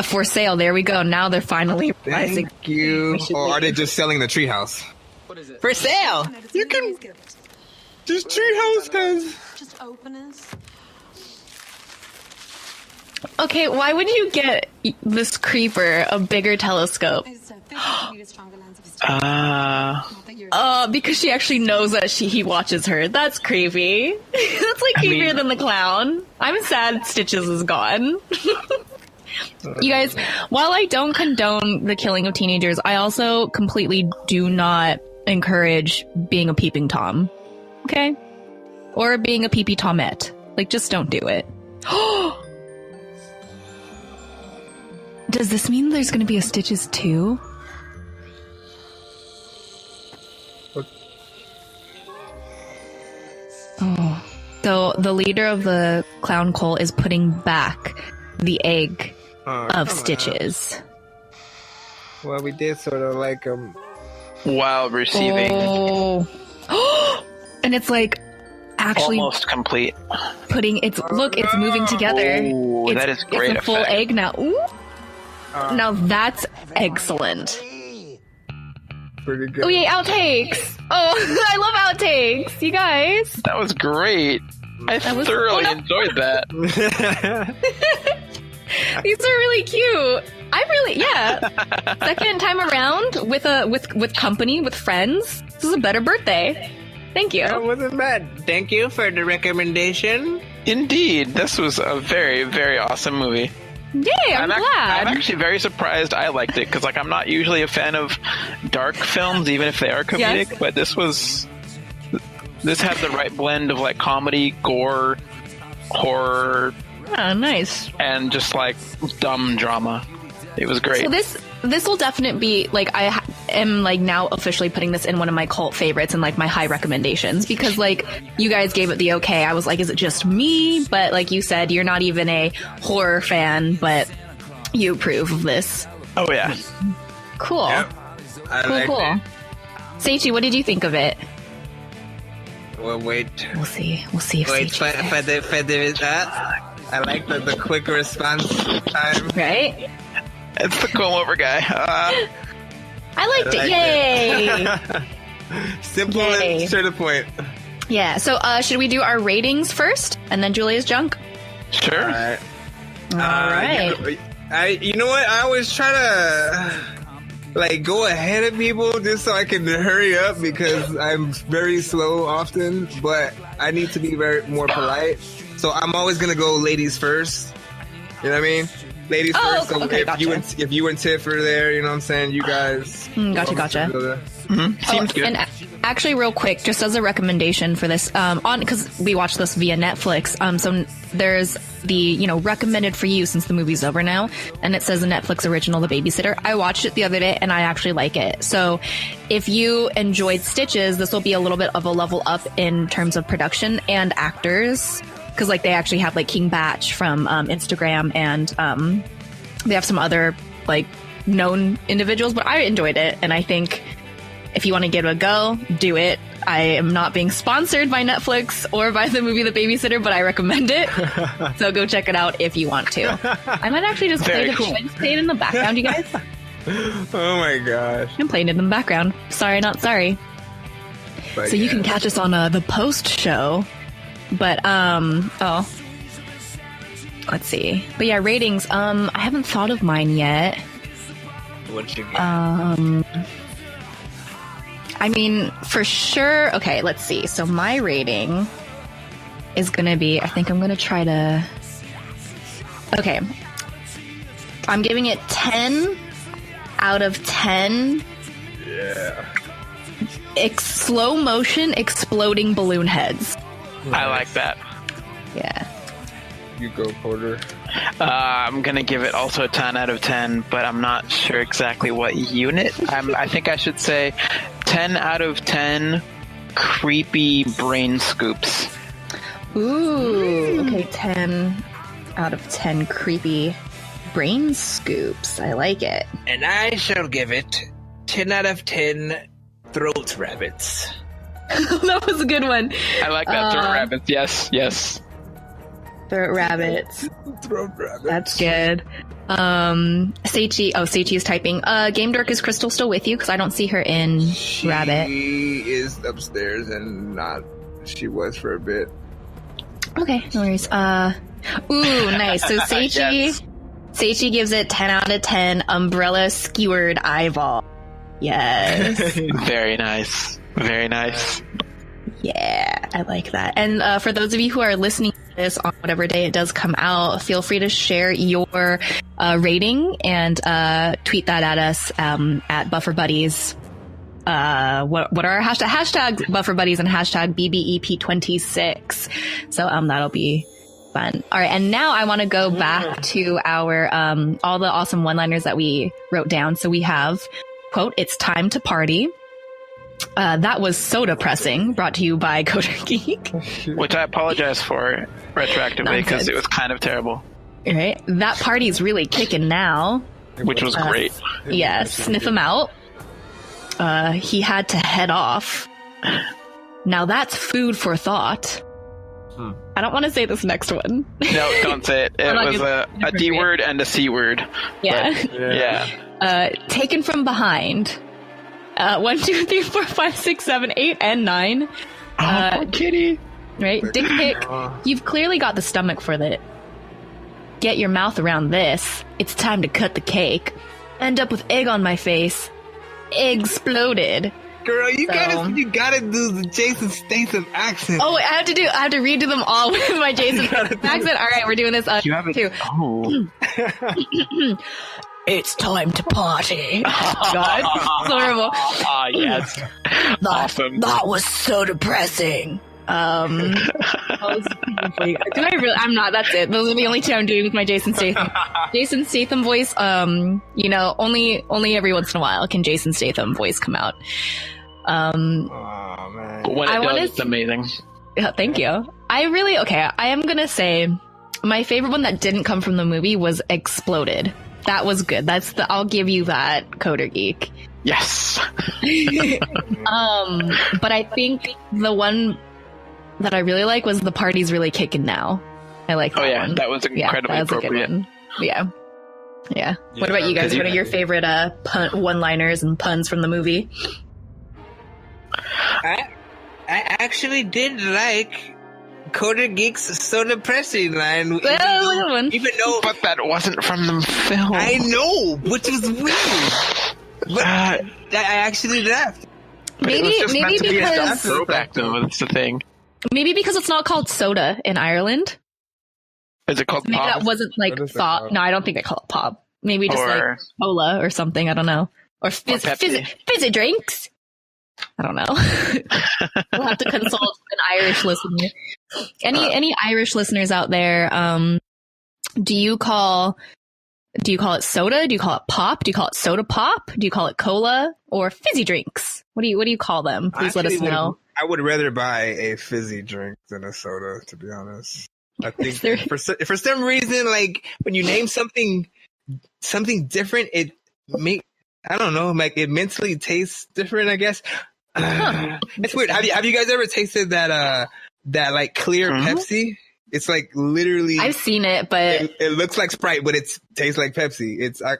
Speaker 2: For sale. There we go. Now they're finally rising.
Speaker 6: Thank you. Or are they just selling the treehouse?
Speaker 3: What is it?
Speaker 6: For sale. You can. Just treehouse, guys.
Speaker 12: Just open it.
Speaker 2: Okay, why would you get this creeper a bigger telescope? Because she actually knows that he watches her. That's creepy. That's like creepier than the clown. I'm sad Stitches is gone. You guys, while I don't condone the killing of teenagers, I also completely do not encourage being a peeping Tom. Okay? Or being a peepee Tomette. Like, just don't do it. Does this mean there's gonna be a Stitches 2? Oh. So the leader of the clown cult is putting back the egg of Stitches.
Speaker 6: Well, we did sort of like
Speaker 1: While receiving.
Speaker 2: Oh. And it's like actually
Speaker 1: almost complete.
Speaker 2: Putting it's moving together.
Speaker 1: Ooh, that is great.
Speaker 2: It's a full
Speaker 1: effect.
Speaker 2: egg now. Ooh. Now that's excellent.
Speaker 6: Pretty good.
Speaker 2: Oh yay, outtakes! Oh, I love outtakes, you guys.
Speaker 1: That was great. I thoroughly enjoyed that.
Speaker 2: These are really cute. Second time around with company, with friends. This is a better birthday. Thank you.
Speaker 6: That wasn't bad. Thank you for the recommendation.
Speaker 1: Indeed, this was a very, very awesome movie.
Speaker 2: Yeah, I'm glad.
Speaker 1: I'm actually very surprised I liked it, because I'm not usually a fan of dark films, even if they are comedic, yes. But this had the right blend of like comedy, gore, horror.
Speaker 2: Oh, nice.
Speaker 1: And just like dumb drama. It was great.
Speaker 2: So this will definitely be like, I am like now officially putting this in one of my cult favorites and like my high recommendations, because like you guys gave it the okay. I was like, is it just me? But like you said, you're not even a horror fan, but you approve of this.
Speaker 1: Oh yeah.
Speaker 2: Cool.
Speaker 6: Yep.
Speaker 2: Cool. Seichi, what did you think of it?
Speaker 6: Well, wait.
Speaker 2: We'll see. We'll see if
Speaker 6: wait
Speaker 2: Seichi...
Speaker 6: for the I like the quick response time.
Speaker 2: Right?
Speaker 1: It's the comb over guy.
Speaker 2: I liked it. Yay!
Speaker 6: Simple and to the point.
Speaker 2: Yeah. So, should we do our ratings first, and then Julia's junk?
Speaker 1: Sure.
Speaker 6: All
Speaker 2: right.
Speaker 6: You know what? I always try to like go ahead of people just so I can hurry up, because I'm very slow often. But I need to be more polite. So I'm always gonna go ladies first. You know what I mean? Ladies first. So
Speaker 2: okay,
Speaker 6: if you and Tiff are there, you know what I'm saying? You guys.
Speaker 2: Gotcha.
Speaker 1: Seems good.
Speaker 2: And actually, real quick, just as a recommendation for this, because we watched this via Netflix. So there's the recommended for you since the movie's over now, and it says a Netflix original, The Babysitter. I watched it the other day, and I actually like it. So if you enjoyed Stitches, this will be a little bit of a level up in terms of production and actors. because like they actually have like King Batch from Instagram, and they have some other like known individuals. But I enjoyed it, and I think if you want to give it a go, do it. I am not being sponsored by Netflix or by the movie The Babysitter, but I recommend it. So go check it out if you want to. I might actually just play it in the background, you guys.
Speaker 6: Oh my gosh.
Speaker 2: I'm playing it in the background. Sorry, not sorry.
Speaker 6: But
Speaker 2: so you can catch us on the post show. But, let's see. But yeah, ratings. I haven't thought of mine yet.
Speaker 6: What'd you get?
Speaker 2: I mean, for sure. Okay, let's see. So my rating is going to be, I think I'm going to try to... Okay. I'm giving it 10 out of 10.
Speaker 6: Yeah.
Speaker 2: Slow motion exploding balloon heads.
Speaker 1: I like that.
Speaker 2: Yeah.
Speaker 6: You go, Porter.
Speaker 1: I'm going to give it also a 10 out of 10, but I'm not sure exactly what unit. I think I should say 10 out of 10 creepy brain scoops.
Speaker 2: Ooh. Okay, 10 out of 10 creepy brain scoops. I like it.
Speaker 17: And I shall give it 10 out of 10 throat rabbits.
Speaker 2: That was a good one.
Speaker 1: I like that. Throat rabbits. Yes.
Speaker 2: Throat rabbits.
Speaker 6: Throat rabbits.
Speaker 2: That's good. Seichi is typing. Game Dork, is Crystal still with you? Because I don't see her in Rabbit.
Speaker 6: She is upstairs and she was for a bit.
Speaker 2: Okay, no worries. Ooh, nice. So Seichi, Seichi gives it 10 out of 10 umbrella skewered eyeball. Yes.
Speaker 1: Very nice. Very nice.
Speaker 2: Yeah, I like that. And for those of you who are listening to this on whatever day it does come out, feel free to share your rating and tweet that at us at Buffer Buddies. What are our hashtags? Hashtag Buffer Buddies and hashtag BBEP26. So that'll be fun. All right, and now I want to go back to our all the awesome one-liners that we wrote down. So we have, quote, "It's time to party." That was so depressing, brought to you by Coder Geek.
Speaker 1: Which I apologize for retroactively because it was kind of terrible.
Speaker 2: Right? That party's really kicking now.
Speaker 1: Which was great.
Speaker 2: Yeah, sniff him out. He had to head off. Now that's food for thought. I don't want to say this next one.
Speaker 1: No, don't say it. It was a D word and a C word.
Speaker 2: Yeah.
Speaker 1: Yeah.
Speaker 2: Taken from behind. 1, 2, 3, 4, 5, 6, 7, 8, and 9.
Speaker 1: Poor kitty.
Speaker 2: Right? Dick pic. You've clearly got the stomach for that. Get your mouth around this. It's time to cut the cake. End up with egg on my face. Exploded.
Speaker 6: Girl, you gotta do the Jason Statham accent.
Speaker 2: Oh, I have to redo them all with my Jason Statham accent. All right, we're doing this.
Speaker 1: You have it too. Oh.
Speaker 7: It's time to party.
Speaker 2: Oh, God, it's horrible.
Speaker 1: Yes. Awesome.
Speaker 7: That was so depressing.
Speaker 2: Do I really? I'm not. That's it. Those are the only two I'm doing with my Jason Statham. Jason Statham voice. Only every once in a while can Jason Statham voice come out.
Speaker 6: Oh man.
Speaker 1: But when it does, it's amazing.
Speaker 2: Yeah, thank you. I am gonna say my favorite one that didn't come from the movie was Exploded. That was good. I'll give you that, Coder Geek.
Speaker 1: Yes.
Speaker 2: But I think the one that I really like was "The party's really kicking now." I like that one.
Speaker 1: Oh yeah, that was incredibly appropriate.
Speaker 2: Yeah. What about you guys? What are your favorite one-liners and puns from the movie?
Speaker 17: I actually did like Coder Geek's "so depressing" line, even though
Speaker 1: but that wasn't from the film.
Speaker 17: I know, which was weird. But I actually laughed.
Speaker 2: Maybe because
Speaker 1: throwback though. That's the thing.
Speaker 2: Maybe because it's not called soda in Ireland.
Speaker 1: Is it called
Speaker 2: maybe
Speaker 1: pop?
Speaker 2: That wasn't like thought. No, I don't think they call it pop. Maybe just like cola or something. I don't know. Or fizzy drinks. I don't know. We'll have to consult an Irish listener. Any Irish listeners out there? Do you call it soda? Do you call it pop? Do you call it soda pop? Do you call it cola or fizzy drinks? What do you call them? Please let us know.
Speaker 6: I would rather buy a fizzy drink than a soda, to be honest. I think for some reason, like when you name something different, I don't know, like it mentally tastes different, I guess. It's weird. Have you guys ever tasted that like clear Pepsi? It's like literally.
Speaker 2: I've seen it, but
Speaker 6: it looks like Sprite, but it tastes like Pepsi.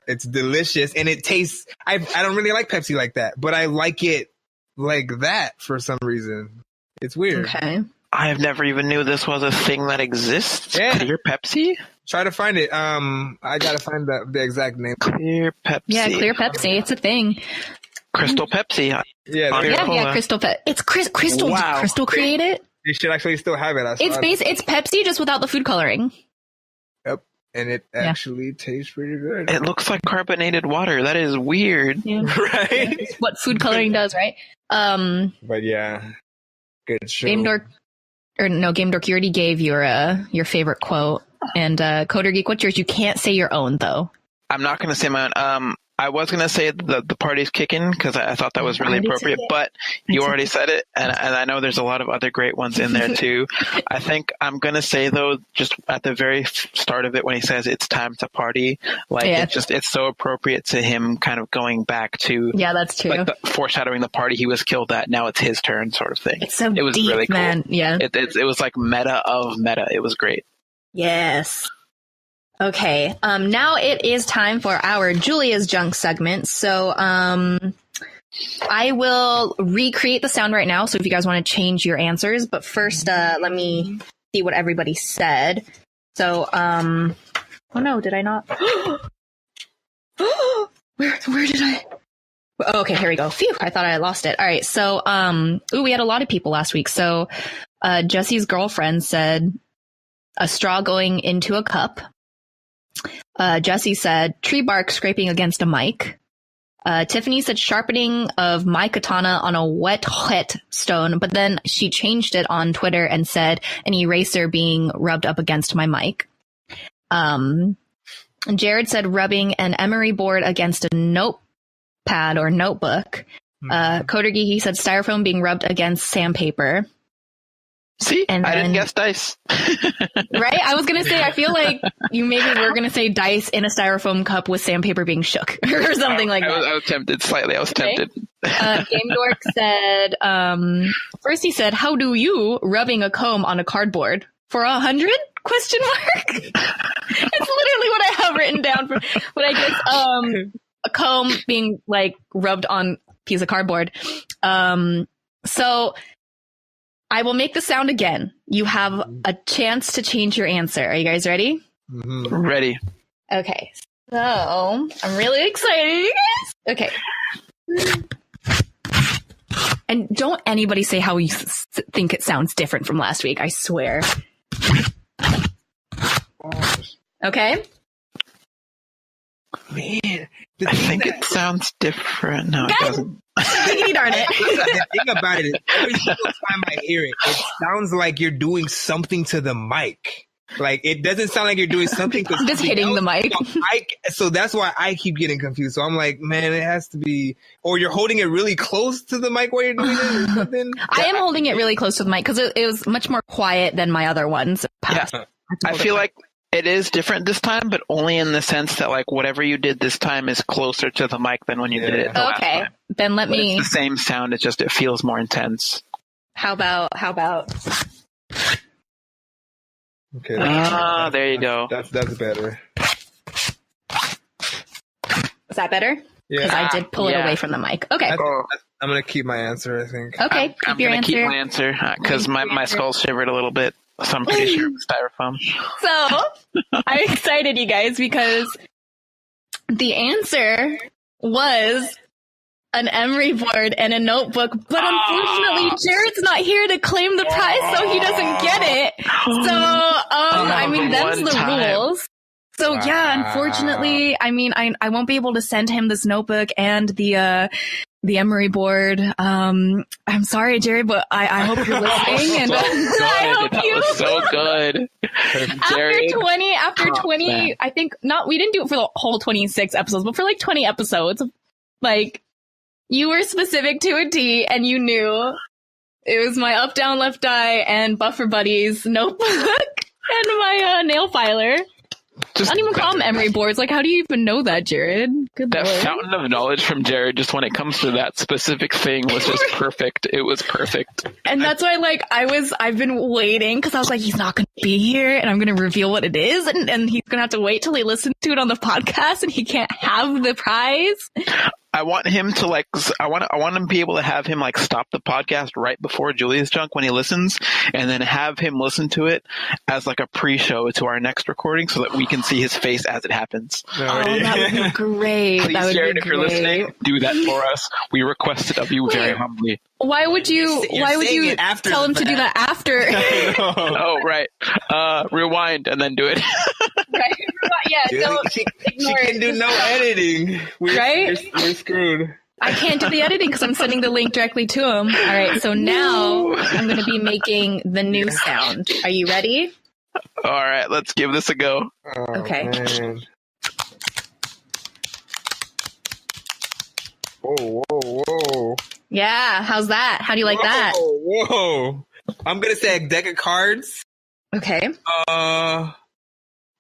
Speaker 6: It's delicious, and it tastes. I don't really like Pepsi like that, but I like it like that for some reason. It's weird.
Speaker 2: Okay.
Speaker 1: I have never even knew this was a thing that exists.
Speaker 6: Yeah.
Speaker 1: Clear Pepsi?
Speaker 6: Try to find it. I gotta find the exact name.
Speaker 1: Clear Pepsi.
Speaker 2: Yeah, Clear Pepsi. It's a thing.
Speaker 1: Crystal Pepsi.
Speaker 2: Yeah, Crystal Pepsi. It's Crystal.
Speaker 6: Wow.
Speaker 2: Did Crystal create it?
Speaker 6: They should actually still have it.
Speaker 2: It's Pepsi just without the food coloring.
Speaker 6: Yep, and it actually tastes pretty good.
Speaker 1: It looks like carbonated water. That is weird,
Speaker 6: right?
Speaker 2: It's what food coloring does, right?
Speaker 6: But yeah, good show.
Speaker 2: Game Dork, you already gave your favorite quote. And Coder Geek, what's yours? You can't say your own though.
Speaker 1: I'm not going to say my own. I was going to say the party's kicking because I thought that was really appropriate, but you already said it, and I know there's a lot of other great ones in there too. I think I'm going to say though, just at the very start of it when he says it's time to party, like it's so appropriate to him kind of going back to
Speaker 2: that's true,
Speaker 1: like foreshadowing the party he was killed at. Now it's his turn, sort of thing.
Speaker 2: It's so
Speaker 1: it was
Speaker 2: deep,
Speaker 1: really cool.
Speaker 2: man. Yeah,
Speaker 1: it was like meta of meta. It was great.
Speaker 2: Yes. Okay, now it is time for our Julia's Junk segment. So I will recreate the sound right now, so if you guys want to change your answers. But first, let me see what everybody said. So, oh no, did I not? Where did I? Oh, okay, here we go. Phew, I thought I lost it. All right, so, we had a lot of people last week. So Jesse's girlfriend said, a straw going into a cup. Jesse said tree bark scraping against a mic. Tiffany said sharpening of my katana on a wet stone, but then she changed it on Twitter and said an eraser being rubbed up against my mic. Jared said rubbing an emery board against a notepad or notebook. Coder Geek, he said styrofoam being rubbed against sandpaper.
Speaker 1: See, I didn't guess dice.
Speaker 2: Right? I was going to say, I feel like you maybe were going to say dice in a styrofoam cup with sandpaper being shook or something like that.
Speaker 1: I was tempted slightly. I was tempted.
Speaker 2: Game Dork said, first he said, how do you rubbing a comb on a cardboard for 100? Question mark. It's literally what I have written down for, but I guess, a comb being like rubbed on a piece of cardboard. So I will make the sound again. You have a chance to change your answer. Are you guys ready?
Speaker 6: Mm-hmm.
Speaker 1: Ready.
Speaker 2: Okay. So I'm really excited, you guys. Okay. And don't anybody say how you think it sounds different from last week. I swear. Okay.
Speaker 6: Man,
Speaker 1: I think it sounds different. No, it doesn't.
Speaker 2: Diggity darn it.
Speaker 6: The thing about it is, every single time I hear it, it sounds like you're doing something to the mic. Like, it doesn't sound like you're doing something to
Speaker 2: just hitting the mic.
Speaker 6: So that's why I keep getting confused. So I'm like, man, it has to be, or you're holding it really close to the mic while you're doing it or something.
Speaker 2: I am holding it really close to the mic because it was much more quiet than my other ones.
Speaker 1: Yeah. I feel like it is different this time, but only in the sense that like whatever you did this time is closer to the mic than when you did it.
Speaker 2: Okay, then let me.
Speaker 1: It's the same sound. It's just it feels more intense.
Speaker 2: How about?
Speaker 6: Okay.
Speaker 1: There you go.
Speaker 6: That's better.
Speaker 2: Is that better?
Speaker 6: Yeah.
Speaker 2: Because I did pull it away from the mic. Okay.
Speaker 6: I'm gonna keep my answer, I think.
Speaker 2: Okay,
Speaker 1: I'm gonna keep my answer because my skull shivered a little bit. So I'm pretty sure it was styrofoam.
Speaker 2: So I'm excited, you guys, because the answer was an emery board and a notebook, but unfortunately Jared's not here to claim the prize, so he doesn't get it. So I mean, them's the rules. So yeah, unfortunately, I mean, I won't be able to send him this notebook and the emery board. I'm sorry, Jared, but I hope you're listening, and I hope
Speaker 1: that
Speaker 2: you.
Speaker 1: Was so good.
Speaker 2: After 20, I think we didn't do it for the whole 26 episodes, but for like 20 episodes, like you were specific to a T, and you knew it was my Up, Down, Left, Die and Buffer Buddies notebook. my nail filer. I don't even call them emery boards. Like, how do you even know that, Jared? Good
Speaker 18: That
Speaker 2: Lord.
Speaker 18: fountain of knowledge from Jared, just when it comes to that specific thing, was just perfect. It was perfect.
Speaker 2: And that's why, like, I've been waiting because I was like, he's not going to be here and I'm going to reveal what it is. And he's going to have to wait till he listens to it on the podcast and he can't have the prize.
Speaker 18: I want him to like. I want to be able to have him like stop the podcast right before Julia's Junk when he listens, and then have him listen to it as like a pre-show to our next recording, so that we can see his face as it happens.
Speaker 2: Oh, that would be great.
Speaker 18: Please,
Speaker 2: that would
Speaker 18: Jared,
Speaker 2: be
Speaker 18: if you're
Speaker 2: great.
Speaker 18: listening, do that for us. We request it of you very humbly.
Speaker 2: Why would you? Why would you tell him to do that after?
Speaker 18: Oh, right. Rewind and then do it.
Speaker 2: Right? Yeah. Don't
Speaker 17: She
Speaker 2: ignore
Speaker 17: can
Speaker 2: it.
Speaker 17: do no editing. We're screwed.
Speaker 2: I can't do the editing because I'm sending the link directly to him. All right, so now I'm going to be making the new sound. Are you ready?
Speaker 18: All right, let's give this a go.
Speaker 2: Okay.
Speaker 17: Man. Whoa.
Speaker 2: Yeah, how's that? How do you like that?
Speaker 17: Whoa. I'm going to say a deck of cards.
Speaker 2: Okay.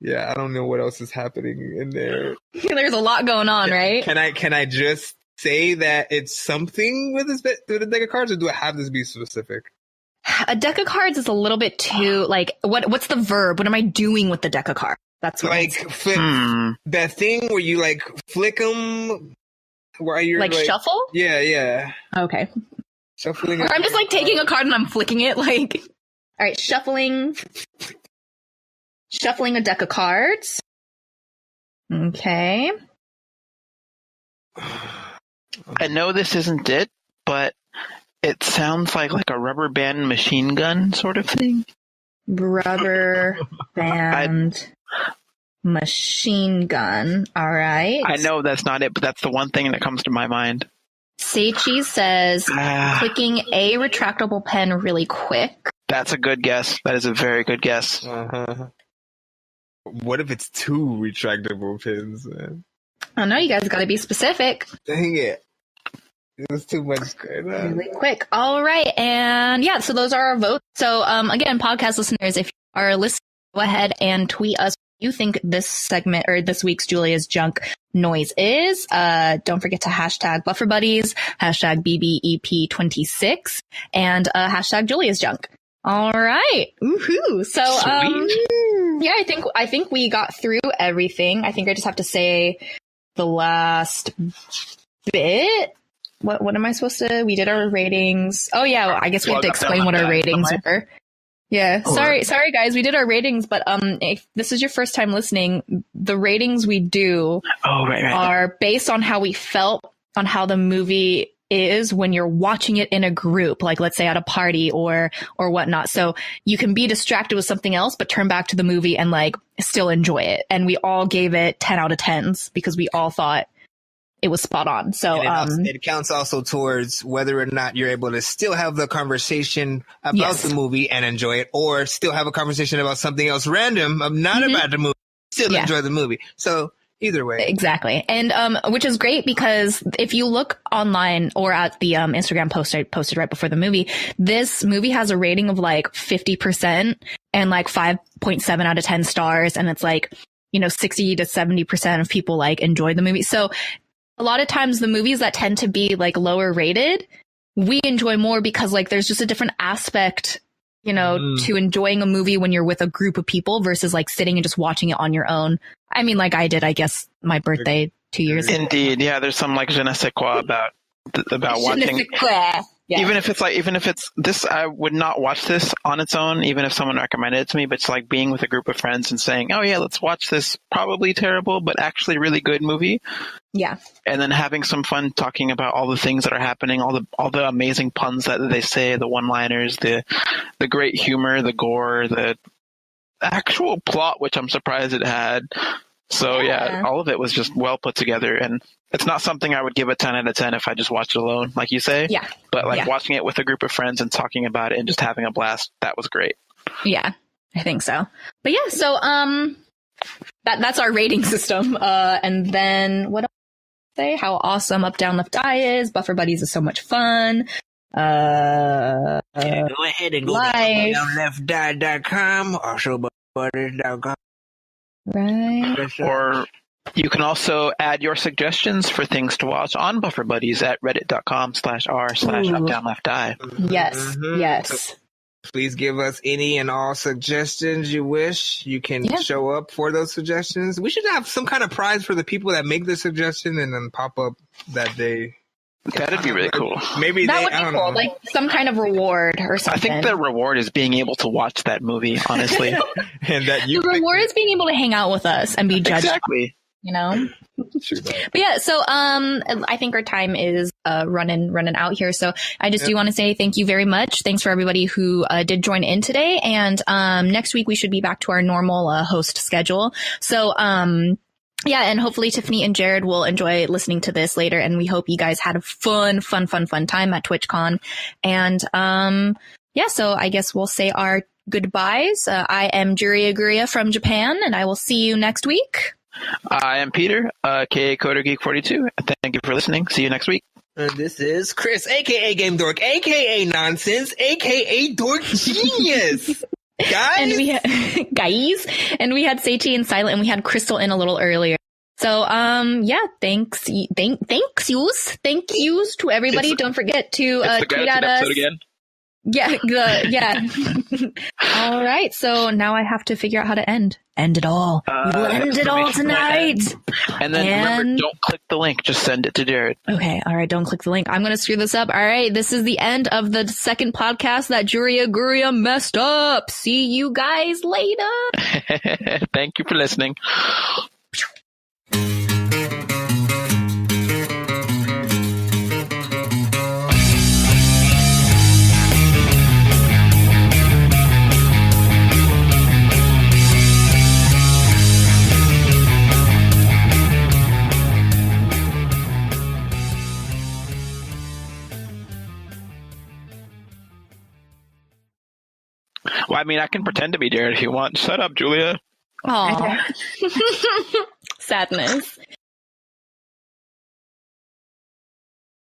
Speaker 17: Yeah, I don't know what else is happening in there.
Speaker 2: There's a lot going on, right?
Speaker 17: Can I just say that it's something with the deck of cards, or do I have this be specific?
Speaker 2: A deck of cards is a little bit too, like, what's the verb? What am I doing with the deck of cards? That's what
Speaker 17: like that thing where you like flick them. Where you're
Speaker 2: like shuffle?
Speaker 17: Yeah.
Speaker 2: Okay.
Speaker 17: Shuffling.
Speaker 2: Or I'm just like taking a card and I'm flicking it. Like, all right, shuffling a deck of cards. Okay.
Speaker 18: I know this isn't it, but it sounds like a rubber band machine gun sort of thing.
Speaker 2: Rubber band machine gun. All right.
Speaker 18: I know that's not it, but that's the one thing that comes to my mind.
Speaker 2: Seichi says clicking a retractable pen really quick.
Speaker 18: That's a good guess. That is a very good guess.
Speaker 17: What if it's two retractable pins, man?
Speaker 2: Oh no, you guys got to be specific.
Speaker 17: Dang it. It was too much going on.
Speaker 2: Really quick. All right. And yeah, so those are our votes. So again, podcast listeners, if you are listening, go ahead and tweet us what you think this segment or this week's Julia's Junk noise is. Don't forget to hashtag Buffer Buddies, hashtag BBEP26, and hashtag Julia's Junk. All right. Woohoo. So yeah, I think we got through everything. I think I just have to say the last bit. What am I supposed to? We did our ratings. Oh yeah, I guess we have to explain what our ratings were. Yeah, sorry guys, we did our ratings, but if this is your first time listening, the ratings we do are based on how we felt on how the movie is when you're watching it in a group, like let's say at a party or whatnot. So you can be distracted with something else, but turn back to the movie and like still enjoy it. And we all gave it 10 out of 10s because we all thought it was spot on. So
Speaker 17: it counts also towards whether or not you're able to still have the conversation about the movie and enjoy it, or still have a conversation about something else random, not about the movie, still enjoy the movie. So either way.
Speaker 2: Exactly. And which is great because if you look online or at the Instagram post I posted right before the movie, this movie has a rating of like 50% and like 5.7 out of 10 stars. And it's like, 60 to 70% of people like enjoyed the movie. So a lot of times the movies that tend to be like lower rated, we enjoy more because like there's just a different aspect, to enjoying a movie when you're with a group of people versus like sitting and just watching it on your own. I mean, like I did, I guess, my birthday 2 years ago.
Speaker 18: Indeed. Yeah, there's some like je ne sais quoi about watching.
Speaker 2: Yeah.
Speaker 18: Even if it's this, I would not watch this on its own, even if someone recommended it to me. But it's like being with a group of friends and saying, "Oh yeah, let's watch this probably terrible, but actually really good movie."
Speaker 2: Yeah.
Speaker 18: And then having some fun talking about all the things that are happening, all the amazing puns that they say, the one-liners, the great humor, the gore, the actual plot, which I'm surprised it had. So yeah, all of it was just well put together, and it's not something I would give a 10 out of 10 if I just watched it alone, like you say.
Speaker 2: Yeah.
Speaker 18: But like watching it with a group of friends and talking about it and just having a blast, that was great.
Speaker 2: Yeah, I think so. But yeah, so that's our rating system. And then what else did I say? How awesome Up Down Left Eye is. Buffer Buddies is so much fun.
Speaker 17: Go ahead and go to updownlefteye.com. Also, butter.com.
Speaker 2: Right.
Speaker 18: Or you can also add your suggestions for things to watch on Buffer Buddies at reddit.com/r/updownlefteye.
Speaker 2: Yes. Yes.
Speaker 17: Please give us any and all suggestions you wish. You can show up for those suggestions. We should have some kind of prize for the people that make the suggestion and then pop up that day.
Speaker 18: That'd be really cool.
Speaker 17: Maybe
Speaker 2: that
Speaker 17: they,
Speaker 2: would be
Speaker 17: I don't
Speaker 2: cool.
Speaker 17: know.
Speaker 2: Like some kind of reward or something.
Speaker 18: I think the reward is being able to watch that movie, honestly.
Speaker 17: And that
Speaker 2: the reward is being able to hang out with us and be judged.
Speaker 18: Exactly.
Speaker 2: You know? But yeah, so I think our time is running out here. So I just do want to say thank you very much. Thanks for everybody who did join in today. And next week we should be back to our normal host schedule. So yeah, and hopefully Tiffany and Jared will enjoy listening to this later. And we hope you guys had a fun time at TwitchCon. And yeah, so I guess we'll say our goodbyes. I am Juri Aguria from Japan, and I will see you next week.
Speaker 18: I am Peter, aka CoderGeek42. Thank you for listening. See you next week.
Speaker 17: And this is Chris, aka Game Dork, aka Nonsense, aka Dork Genius. Guys,
Speaker 2: and we had Seichi and Silent, and we had Crystal in a little earlier. So yeah, thanks yous to everybody. Don't forget to tweet at us.
Speaker 18: Again.
Speaker 2: Yeah. All right. So now I have to figure out how to end it all. We'll end it all tonight.
Speaker 18: And then remember, don't click the link. Just send it to Jared.
Speaker 2: Okay. All right. Don't click the link. I'm going to screw this up. All right. This is the end of the second podcast that Juri Aguria messed up. See you guys later.
Speaker 18: Thank you for listening. Well, I mean, I can pretend to be Jared if you want. Shut up, Julia.
Speaker 2: Aw. Sadness.